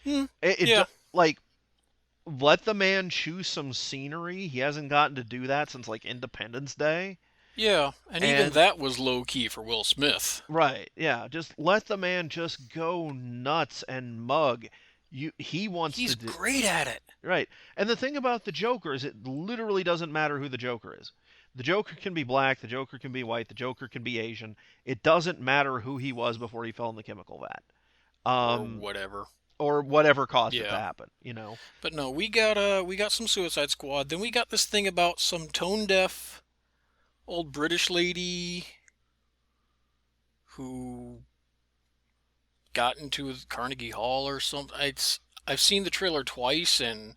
Hmm. It Yeah. like let the man choose some scenery. He hasn't gotten to do that since like Independence Day. Yeah. And even And that was low key for Will Smith. right, yeah, just let the man just go nuts and mug. He wants to He's do great at it. right. And the thing about the Joker is it literally doesn't matter who the Joker is. The Joker can be black, the Joker can be white, the Joker can be Asian. It doesn't matter who he was before he fell in the chemical vat. Or Um whatever. or whatever caused it to Yeah. happen. But no, we got some Suicide Squad. Then we got this thing about some tone deaf old British lady who got into Carnegie Hall or something. I've seen the trailer twice, and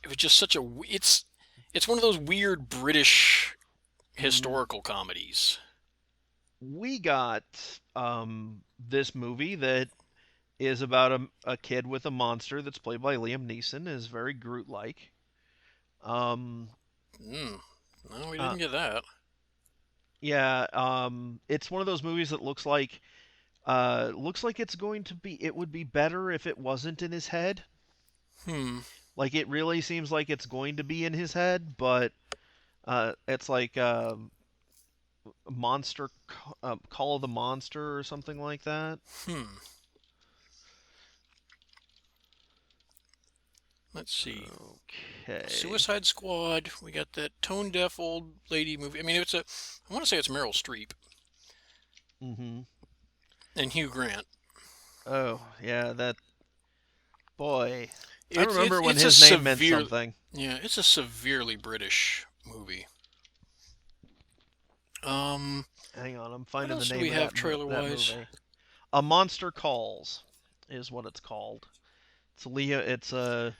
it was just such a it's one of those weird British mm, historical comedies. we got this movie that is about a kid with a monster that's played by Liam Neeson, is very Groot-like. Um, Hmm. No, we uh, didn't get that. yeah, it's one of those movies that looks like it would be better if it wasn't in his head. Hmm. Like it really seems like it's going to be in his head, but it's like Call of the Monster or something like that. Hmm. Let's see. Okay. Suicide Squad. We got that tone deaf old lady movie. I mean, I want to say it's Meryl Streep Mm-hmm. and Hugh Grant. Oh, yeah, that boy. I It's remember it's when it's a his name meant severe something. yeah, it's a severely British movie. Um, Hang on, I'm what finding the else do name we of have trailer that wise? movie. A Monster Calls is what it's called. It's a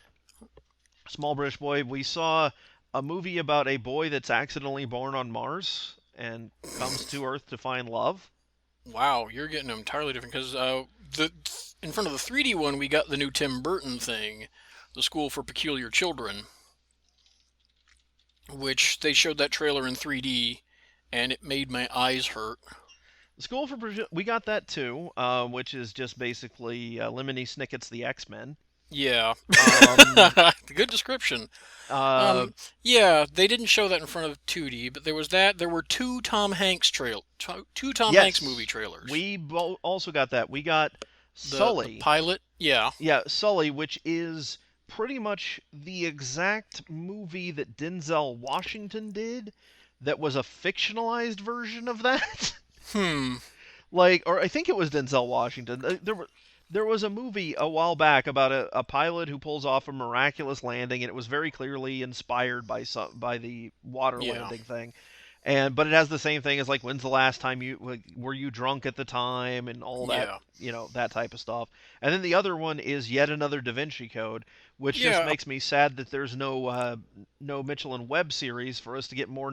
small British boy. We saw a movie about a boy that's accidentally born on Mars and comes to Earth to find love. Wow, you're getting them entirely different because the in front of the 3D one we got the new Tim Burton thing, the School for Peculiar Children, which they showed that trailer in 3D, and it made my eyes hurt. We got that too, which is just basically Lemony Snicket's The X-Men. Yeah, Um, good description. uh, Um, yeah, they didn't show that in front of 2D, but there was that. There were two Tom Hanks movie yes, trailers. also got that. We got The Sully. pilot, yeah, Yeah, Sully, which is pretty much the exact movie that Denzel Washington did that was a fictionalized version of that. hmm, Like, or I think it was Denzel Washington. There was a movie a while back about a pilot who pulls off a miraculous landing, and it was very clearly inspired by the water yeah, landing thing. But it has the same thing as like when's the last time were you drunk at the time and all that, yeah, that type of stuff. And then the other one is yet another Da Vinci Code, which just yeah. makes me sad that there's no Mitchell and Webb series for us to get more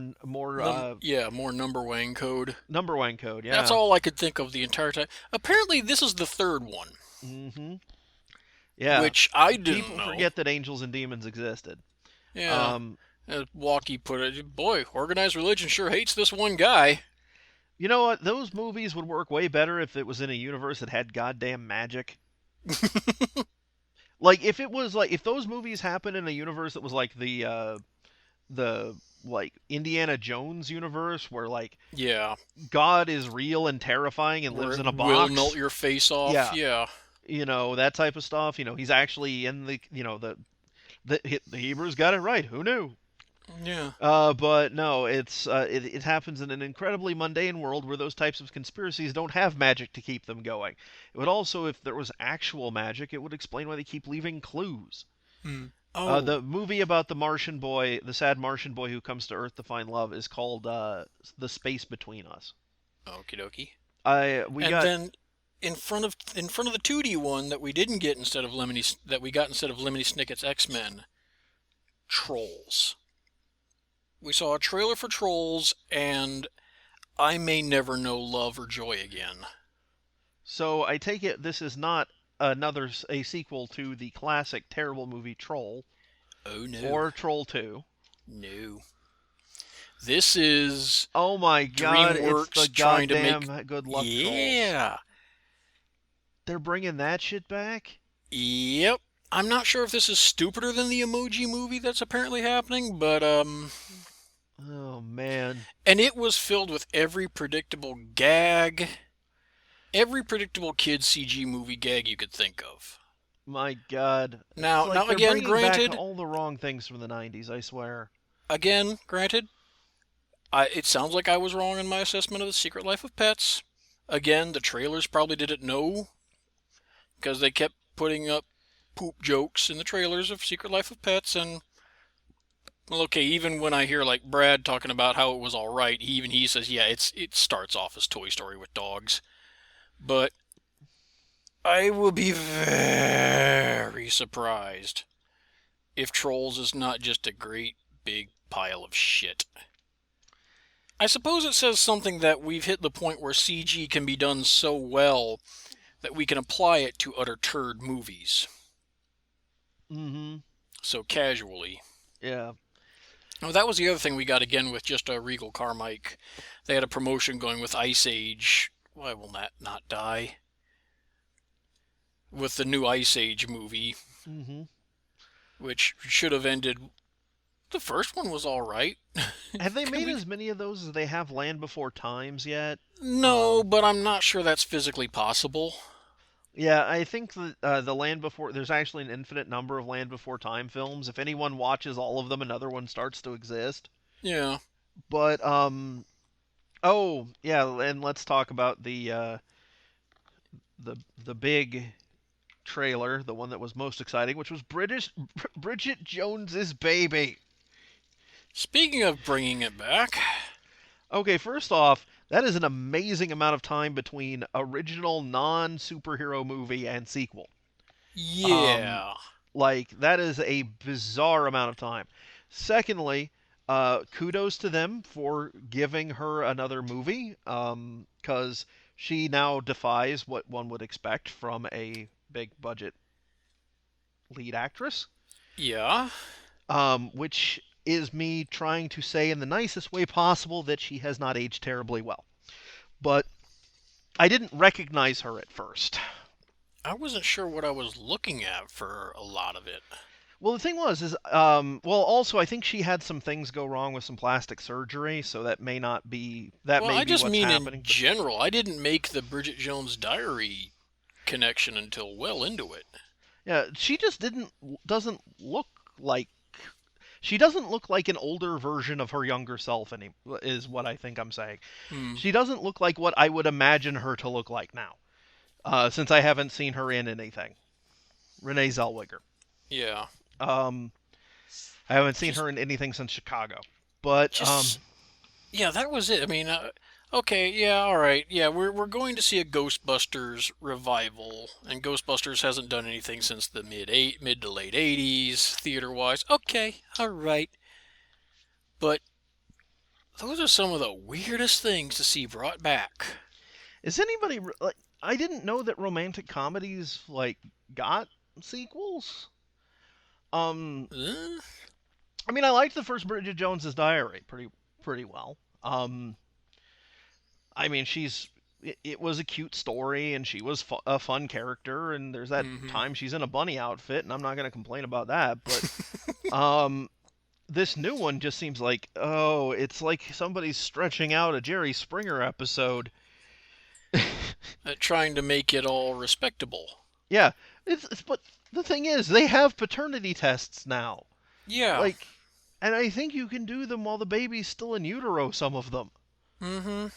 Yeah, more number wang code. number one code. That's Yeah. all I could think of the entire time. Apparently, this is the third one, Hmm. Yeah. which I didn't People know. forget that angels and demons existed. Yeah, Um, as Walkie put it, boy, organized religion sure hates this one guy. You know what? Those movies would work way better if it was in a universe that had goddamn magic. Like if it was like if those movies happened in a universe that was like the like Indiana Jones universe where like Yeah, God is real and terrifying and where lives it in a will melt box. your face off. Yeah, Yeah, that type of stuff. He's actually in the Hebrews got it right. Who knew? yeah. But no, it happens in an incredibly mundane world where those types of conspiracies don't have magic to keep them going. It would also, if there was actual magic, it would explain why they keep leaving clues. Hmm. Oh, The movie about the Martian boy, the sad Martian boy who comes to Earth to find love, is called "The Space Between Us." okie dokie. I we And got then in front of the 2D one that we didn't get instead of Lemony Snicket's X-Men, Trolls. We saw a trailer for Trolls, and I may never know love or joy again. so I take it this is not a sequel to the classic terrible movie Troll Oh no, or Troll 2. no. This is Oh my God! It's the DreamWorks trying to make. goddamn Good Luck Trolls. Yeah, They're bringing that shit back. yep. I'm not sure if this is stupider than the Emoji Movie that's apparently happening, but Oh man, and it was filled with every predictable gag, every predictable kids CG movie gag you could think of. my God! It's Now, like now they're again, bringing back granted, all the wrong things from the '90s. I swear. again, granted, it sounds like I was wrong in my assessment of The Secret Life of Pets. Again, the trailers probably didn't know because they kept putting up poop jokes in the trailers of Secret Life of Pets, and well, okay, even when I hear like Brad talking about how it was all right, even he says, yeah, it starts off as Toy Story with dogs, but I will be very surprised if Trolls is not just a great big pile of shit. I suppose it says something that we've hit the point where CG can be done so well that we can apply it to utter turd movies Mm-hmm. so casually. Yeah. Oh, that was the other thing we got again with just a Regal Carmike. They had a promotion going with Ice Age. Why will that not die? With the new Ice Age movie, Mm-hmm. which should have ended. The first one was all right. Have they Can made we? as many of those as they have Land Before Times yet? No, but I'm not sure that's physically possible. Yeah, I think the Land Before there's actually an infinite number of Land Before Time films. If anyone watches all of them, another one starts to exist. Yeah. But oh yeah, and let's talk about the big trailer, the one that was most exciting, which was Bridget Jones's Baby. Speaking of bringing it back, Okay, first off, that is an amazing amount of time between original non-superhero movie and sequel. Um, yeah. like that is a bizarre amount of time. Secondly, kudos to them for giving her another movie, because she now defies what one would expect from a big budget lead actress. Yeah. Which is me trying to say in the nicest way possible that she has not aged terribly well. But I didn't recognize her at first. I wasn't sure what I was looking at for a lot of it. Well, the thing was, well, also I think she had some things go wrong with some plastic surgery, so that may not be that Well, may I be just what's mean in happening. But general. I didn't make the Bridget Jones Diary connection until well into it. yeah, she just doesn't look like she doesn't look like an older version of her younger self any is what I think I'm saying. Hmm. She doesn't look like what I would imagine her to look like now, since I haven't seen her in anything. Renee Zellweger. Yeah. Um, I haven't seen Just, her in anything since Chicago. But just, yeah, that was it. I mean, okay, yeah, all right, yeah, we're going to see a Ghostbusters revival, and Ghostbusters hasn't done anything since the mid to late '80s, theater wise. Okay, all right, but those are some of the weirdest things to see brought back. is anybody like? I didn't know that romantic comedies like got sequels. Um, Uh, I mean, I liked the first Bridget Jones's Diary pretty well. I mean, it was a cute story, and she was a fun character, and there's that Mm-hmm. time she's in a bunny outfit, and I'm not gonna complain about that. But um, this new one just seems like, oh, it's like somebody's stretching out a Jerry Springer episode. Trying to make it all respectable. Yeah, but the thing is, they have paternity tests now. Yeah. Like, and I think you can do them while the baby's still in utero. Some of them. Mm-hmm.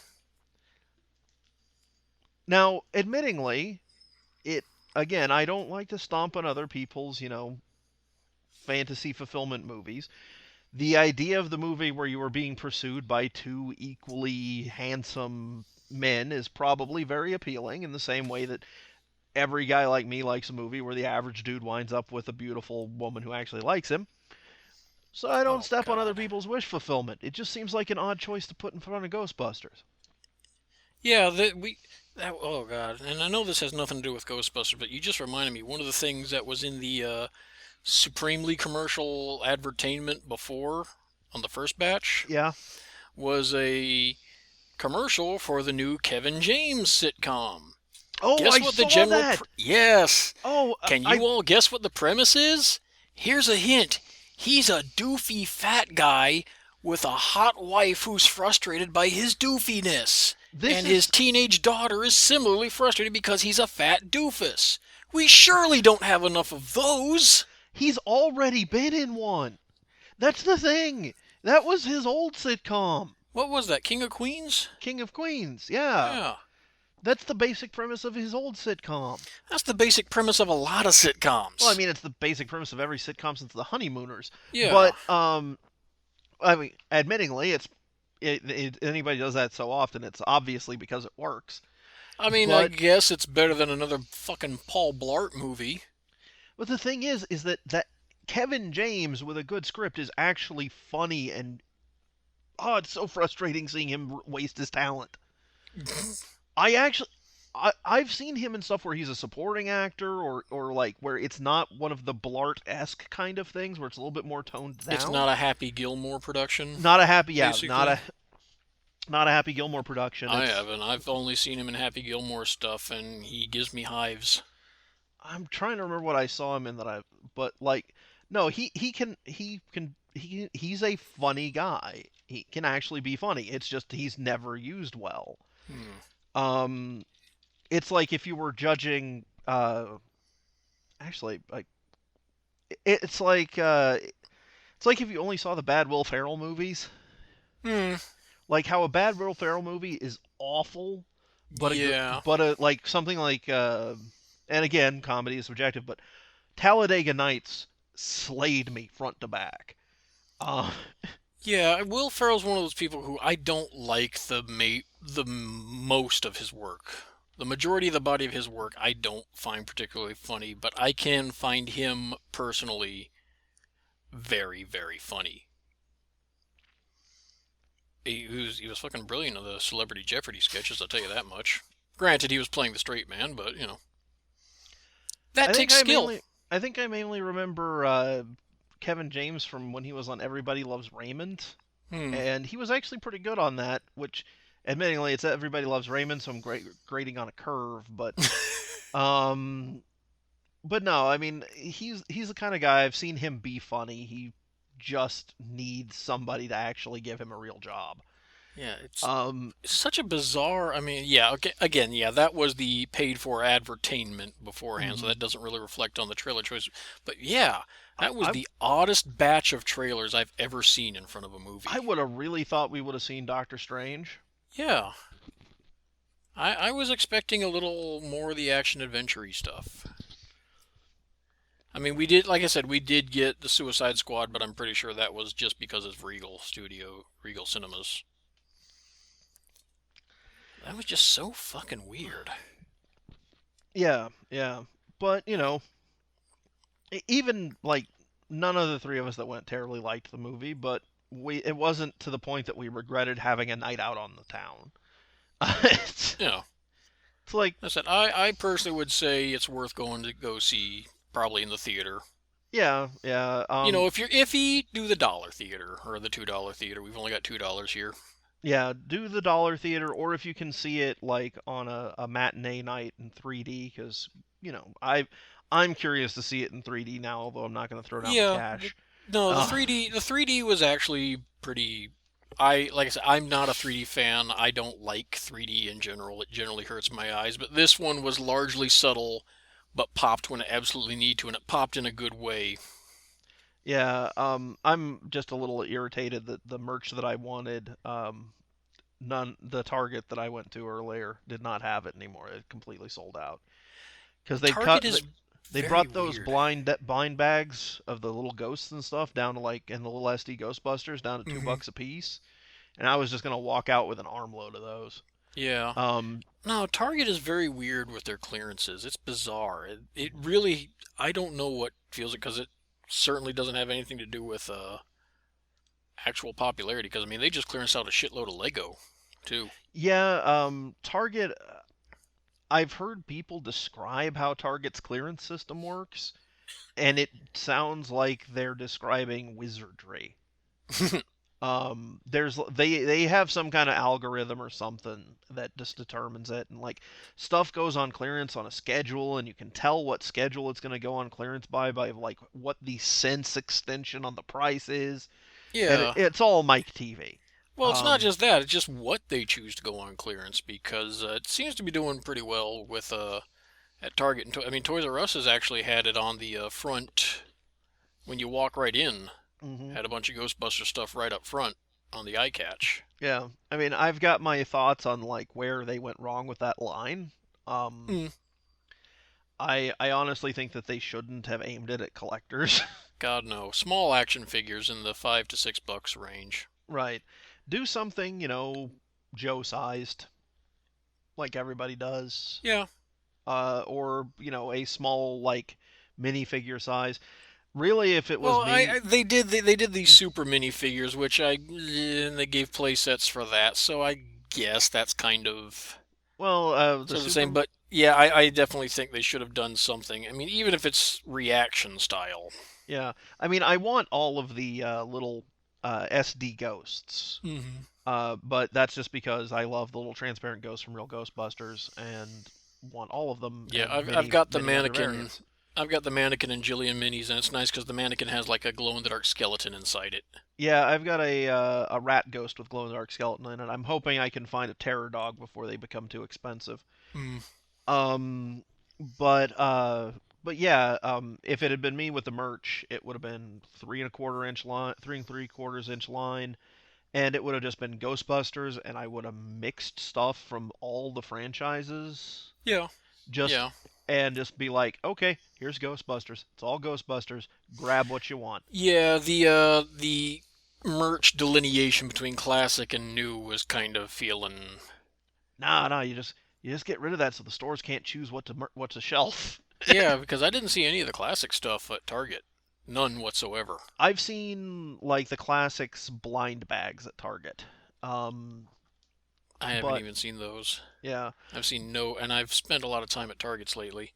Now, admittingly, it again, I don't like to stomp on other people's, fantasy fulfillment movies. The idea of the movie where you are being pursued by two equally handsome men is probably very appealing in the same way that every guy like me likes a movie where the average dude winds up with a beautiful woman who actually likes him. So I don't Oh step on other God. people's wish fulfillment. It just seems like an odd choice to put in front of Ghostbusters. Yeah, oh God, and I know this has nothing to do with Ghostbusters, but you just reminded me. One of the things that was in the supremely commercial advertainment before on the first batch Yeah. was a commercial for the new Kevin James sitcom. Oh, Guess I what the saw general that. yes. Oh, Can you all guess what the premise is? Here's a hint. He's a doofy fat guy with a hot wife who's frustrated by his doofiness. this And his is teenage daughter is similarly frustrated because he's a fat doofus. We surely don't have enough of those. he's already been in one. That's the thing. That was his old sitcom, What was that? King of Queens? King of Queens. Yeah. Yeah. That's the basic premise of his old sitcom. That's the basic premise of a lot of Well, I sitcoms. mean, it's the basic premise of every sitcom since The Honeymooners. Yeah. But I mean, admittingly, anybody does that so often, it's obviously because it works. I mean, I But guess it's better than another fucking Paul Blart movie. the thing is that Kevin James with a good script is actually funny, and oh, it's so frustrating seeing him waste his talent. I actually. I've seen him in stuff where he's a supporting actor, or like where it's not one of the Blart-esque kind of things, where it's a little bit more toned It's down. not a Happy Gilmore production, Not a happy, yeah, basically. not a Happy Gilmore production. I It's haven't. I've only seen him in Happy Gilmore stuff, and he gives me hives. I'm trying to remember what I saw him in but like, no, he's a funny guy. He can actually be funny. It's just he's never used well. Hmm. Um, it's like if you were judging, actually, like it's like if you only saw the bad Will Ferrell movies, Hmm. like how a bad Will Ferrell movie is awful, but Yeah. like something like and again, comedy is subjective, but Talladega Nights slayed me front to back. Uh, Yeah. Will Ferrell's one of those people who I don't like the most of his work. The majority of the body of his work I don't find particularly funny, but I can find him personally very, very funny. He was fucking brilliant in the Celebrity Jeopardy sketches, I'll tell you that much. Granted, he was playing the straight man, but that I think takes I skill. mainly I think I mainly remember Kevin James from when he was on Everybody Loves Raymond, Hmm. and he was actually pretty good on that. Which, admittingly, it's Everybody Loves Raymond, so I'm grading on a curve. Um, but no, I mean he's the kind of guy I've seen him be funny. He just needs somebody to actually give him a real job. Yeah, it's Um, such a bizarre. I mean, yeah, okay, again, yeah, that was the paid for advertainment beforehand, so mhm. that doesn't really reflect on the trailer choice. But yeah, that was I the oddest batch of trailers I've ever seen in front of a I movie. would have really thought we would have seen Doctor Strange. Yeah, I was expecting a little more of the action adventure stuff. I mean, we did, like I said, we did get the Suicide Squad, but I'm pretty sure that was just because it's Regal Cinemas. That was just so fucking weird. Yeah, yeah. But, even like none of the three of us that went terribly liked the movie, but it wasn't to the point that we regretted having a night out on the town. it's, You know, it's like, I said I personally would say it's worth going to go see probably in the theater. yeah, yeah. If you're iffy, do the dollar theater or the $2 theater. We've only got $2 here. Yeah, do the dollar theater, or if you can see it like on a matinee night in 3D, because I'm curious to see it in 3D now, although I'm not going to throw down the Yeah, cash. no, Uh, 3D was actually pretty. I like I said, I'm not a 3D fan. I don't like 3D in general. It generally hurts my eyes. But this one was largely subtle, but popped when it absolutely need to, and it popped in a good way. yeah, I'm just a little irritated that the merch that I wanted, the Target that I went to earlier did not have it anymore. It completely sold out because Target is they very brought those weird. blind bags of the little ghosts and stuff down to like and the little SD Ghostbusters down to two Hmm. bucks a piece, and I was just gonna walk out with an armload of those. Yeah. Um, No, Target is very weird with their clearances. It's bizarre. It really, I don't know what feels it because it certainly doesn't have anything to do with actual popularity. Because I mean, they just clearance out a shitload of Lego, too. yeah, Target. I've heard people describe how Target's clearance system works, and it sounds like they're describing wizardry. They have some kind of algorithm or something that just determines it, and like stuff goes on clearance on a schedule, and you can tell what schedule it's going to go on clearance by like what the cents extension on the price is, and Yeah. it's all Mike TV. Well, it's not um just that; it's just what they choose to go on clearance because it seems to be doing pretty well with at Target. And I mean, Toys R Us has actually had it on the front when you walk right in. hmm Had a bunch of Ghostbuster stuff right up front on the eye catch. yeah, I mean, I've got my thoughts on like where they went wrong with that line. um Mm, I honestly think that they shouldn't have aimed it at collectors. God no, small action figures in the $5 to $6 range. Right. Do something, Joe sized, like everybody does. Yeah. Or, a small, like, minifigure size. Really, if it was Well, me, they did these super minifigures, which and they gave play sets for that, so I guess that's kind of well, the sort of the same. super, But yeah, I definitely think they should have done something. I mean, even if it's reaction style. yeah. I mean, I want all of the little SD ghosts. Hmm. But that's just because I love the little transparent ghosts from Real Ghostbusters and want all of them Yeah, and I've many, got the many other mannequin. variants. I've got the mannequin and Jillian minis, and it's nice because the mannequin has like a glow in the dark skeleton inside it. Yeah, I've got a rat ghost with glow in the dark skeleton in it. I'm hoping I can find a terror dog before they become too expensive. Mm. Um, but uh, but yeah, if it had been me with the merch, it would have been 3 1/4 inch line, 3 3/4 inch line, and it would have just been Ghostbusters, and I would have mixed stuff from all the franchises, Yeah, just yeah. and just be like, okay, here's Ghostbusters. It's all Ghostbusters. Grab what you want. Yeah, the merch delineation between classic and new was kind of feeling. Nah, nah, you just get rid of that so the stores can't choose what to shelf. Yeah, because I didn't see any of the classic stuff at Target. None whatsoever. I've seen like the classics blind bags at Target. Um, I haven't but even seen those. yeah. I've seen no, and I've spent a lot of time at Targets lately.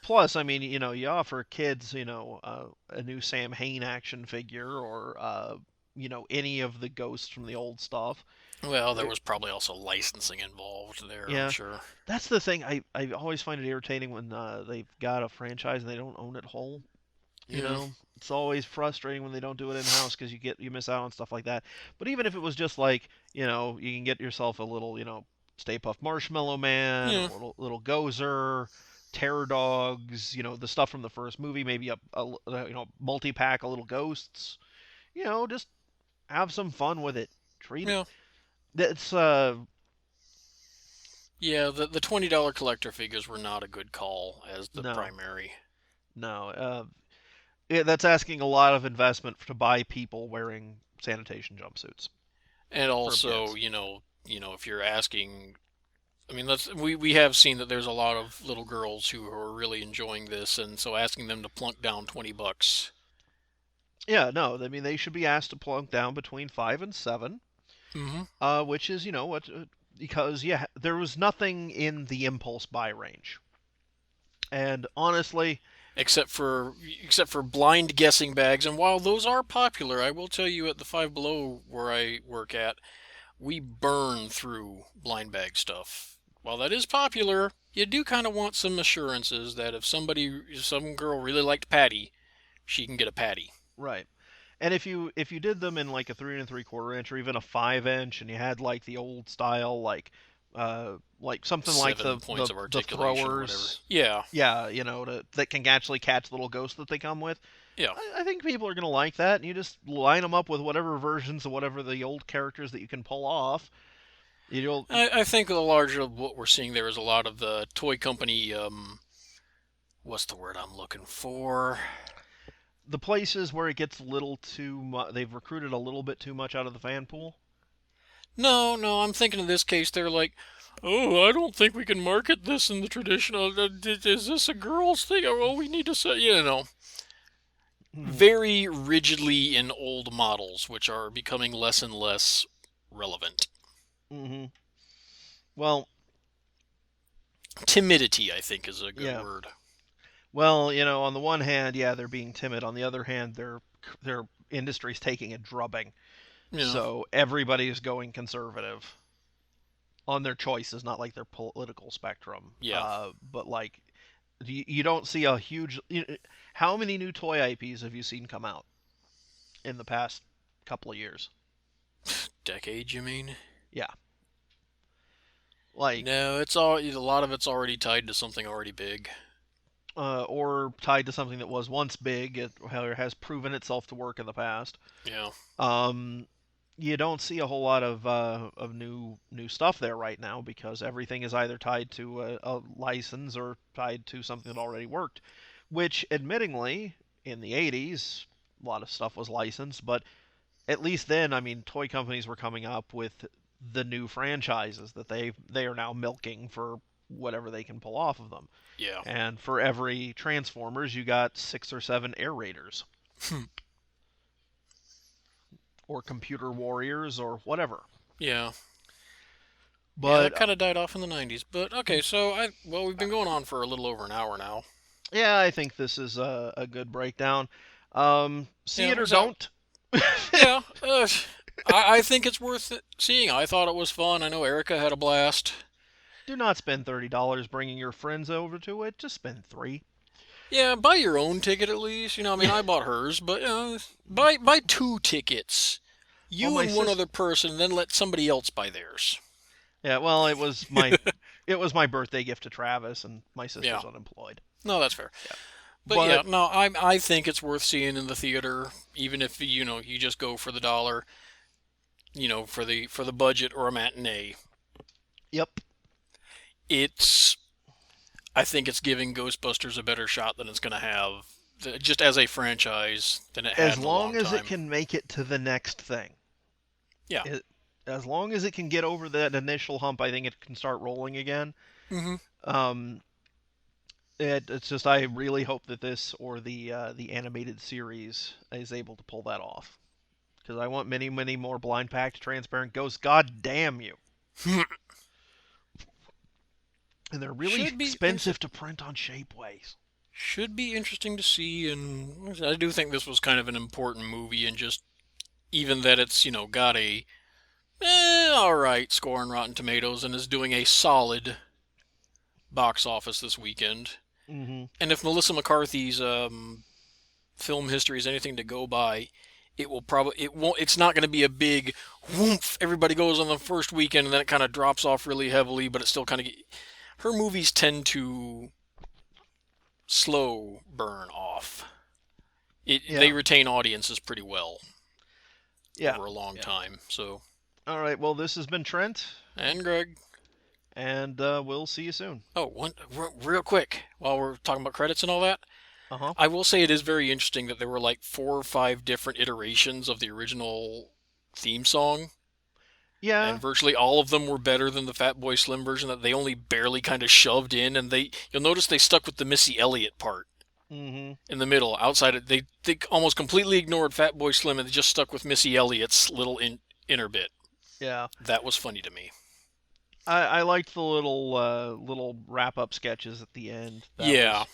Plus, I mean, you offer kids, a new Sam Hain action figure or any of the ghosts from the old stuff. Well, there They're, was probably also licensing involved there, I'm yeah, sure. that's the thing. I always find it irritating when they've got a franchise and they don't own it whole. Yeah. It's always frustrating when they don't do it in house because you miss out on stuff like that. But even if it was just like, you can get yourself a little, Stay Puft Marshmallow Man, or Yeah. little Gozer, Terror Dogs, the stuff from the first movie, maybe multi pack of little ghosts. Just have some fun with it. Treat it. Yeah. That's Yeah, the $20 collector figures were not a good call as the no, primary. no. That's asking a lot of investment to buy people wearing sanitation jumpsuits And for also, kids. if you're asking, I mean, we have seen that there's a lot of little girls who are really enjoying this, and so asking them to plunk down $20. Yeah, no, I mean they should be asked to plunk down between 5 and 7, Mm-hmm. which is what because yeah, there was nothing in the impulse buy range, and honestly, Except for blind guessing bags, and while those are popular, I will tell you at the Five Below where I work at, we burn through blind bag stuff. While that is popular, you do kind of want some assurances that if some girl really liked Patty, she can get a Patty. Right. And if you did them in like a 3 3/4 inch or even a 5 inch, and you had like the old style like something like Seven points of the articulation or whatever. throwers, Yeah, yeah, that can actually catch little ghosts that they come with. yeah. I think people are gonna like that, and you just line them up with whatever versions of whatever the old characters that you can pull off. You'll I think a large of what we're seeing there is a lot of the toy company. What's the word I'm looking for? The places where it gets a little too much, they've recruited a little bit too much out of the fan pool. No, no. I'm thinking in this case they're like, oh, I don't think we can market this in the traditional. Is this a girls thing? Oh, we need to say, Hmm. very rigidly in old models, which are becoming less and less relevant. Hmm. Well, Timidity, I think, is a good yeah. word. Well, on the one hand, yeah, they're being timid. On the other hand, their industry's taking a drubbing. Yeah, So everybody is going conservative on their choices, not like their political spectrum. yeah. But like, you don't see a huge. How many new toy IPs have you seen come out in the past couple of years? Decade, you mean? Yeah, like, No, it's all a lot of it's already tied to something already big. or tied to something that was once big, it has proven itself to work in the past. Yeah, Um, you don't see a whole lot of new stuff there right now because everything is either tied to a license or tied to something that already worked. Which, admittingly, in the '80s, a lot of stuff was licensed, but at least then, I mean, toy companies were coming up with the new franchises that they are now milking for whatever they can pull off of them. yeah, And for every Transformers, you got 6 or 7 Air Raiders or Computer Warriors or whatever. yeah. Yeah, that But kind of died off in the '90s. But okay, so we've been going on for a little over an hour now. yeah, I think this is a good breakdown. See Yeah, it or so don't. yeah, I think it's worth seeing. I thought it was fun. I know Erica had a blast. Do not spend $30 bringing your friends over to it. Just spend three. Yeah, buy your own ticket at least. I mean, I bought hers, but buy two tickets. Well, You my and one sis. other person, then let somebody else buy theirs. Yeah, well, it was my birthday gift to Travis, and my Yeah, sister's unemployed. no, that's fair. Yeah, But yeah, but no, I think it's worth seeing in the theater, even if you just go for the dollar, for the budget or a matinee. yep. It's I think it's giving Ghostbusters a better shot than it's going to have just as a franchise than it had As in a long long as it time. can make it to the next thing, Yeah. it, as long as it can get over that initial hump, I think it can start rolling again. Hmm. Um, it's just I really hope that this or the animated series is able to pull that off because I want many many more blind packed transparent ghosts. God damn you! And they're really should be expensive to print on Shapeways. should be interesting to see, and I do think this was kind of an important movie, and just even that it's got a all right score on Rotten Tomatoes and is doing a solid box office this weekend. Mm-hmm. And if Melissa McCarthy's film history is anything to go by, it's not going to be a big whoomph. Everybody goes on the first weekend and then it kind of drops off really heavily, but it still kind of her movies tend to slow burn off. They Yeah. retain audiences pretty well Yeah. over a long Yeah. time. So, All right. Well, this has been Trent, and Greg. and we'll see you soon. Oh, real quick, while we're talking about credits and all that, Uh huh. I will say it is very interesting that there were like 4 or 5 different iterations of the original theme song, and Yeah. virtually all of them were better than the Fatboy Slim version that they only barely kind of shoved in. And you'll notice they stuck with the Missy Elliott part Mm-hmm. in the middle. Outside it, they almost completely ignored Fatboy Slim and they just stuck with Missy Elliott's little inner bit. Yeah. That was funny to me. I liked the little wrap up sketches at the end. Yeah. That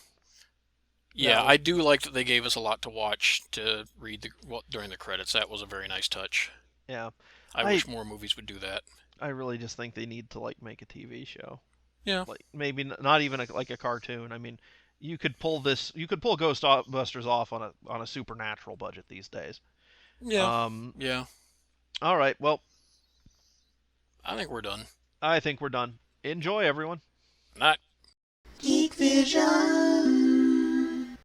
Yeah, was I do like that they gave us a lot to watch to read during the credits. That was a very nice touch. yeah. I I wish more movies would do that. I really just think they need to like make a TV show. Yeah. Like maybe not even like a cartoon. I mean, you could pull Ghostbusters off on a supernatural budget these days. Yeah. Um, Yeah. all right, well, I think we're done. I think we're done. Enjoy, everyone. Not Geek Vision.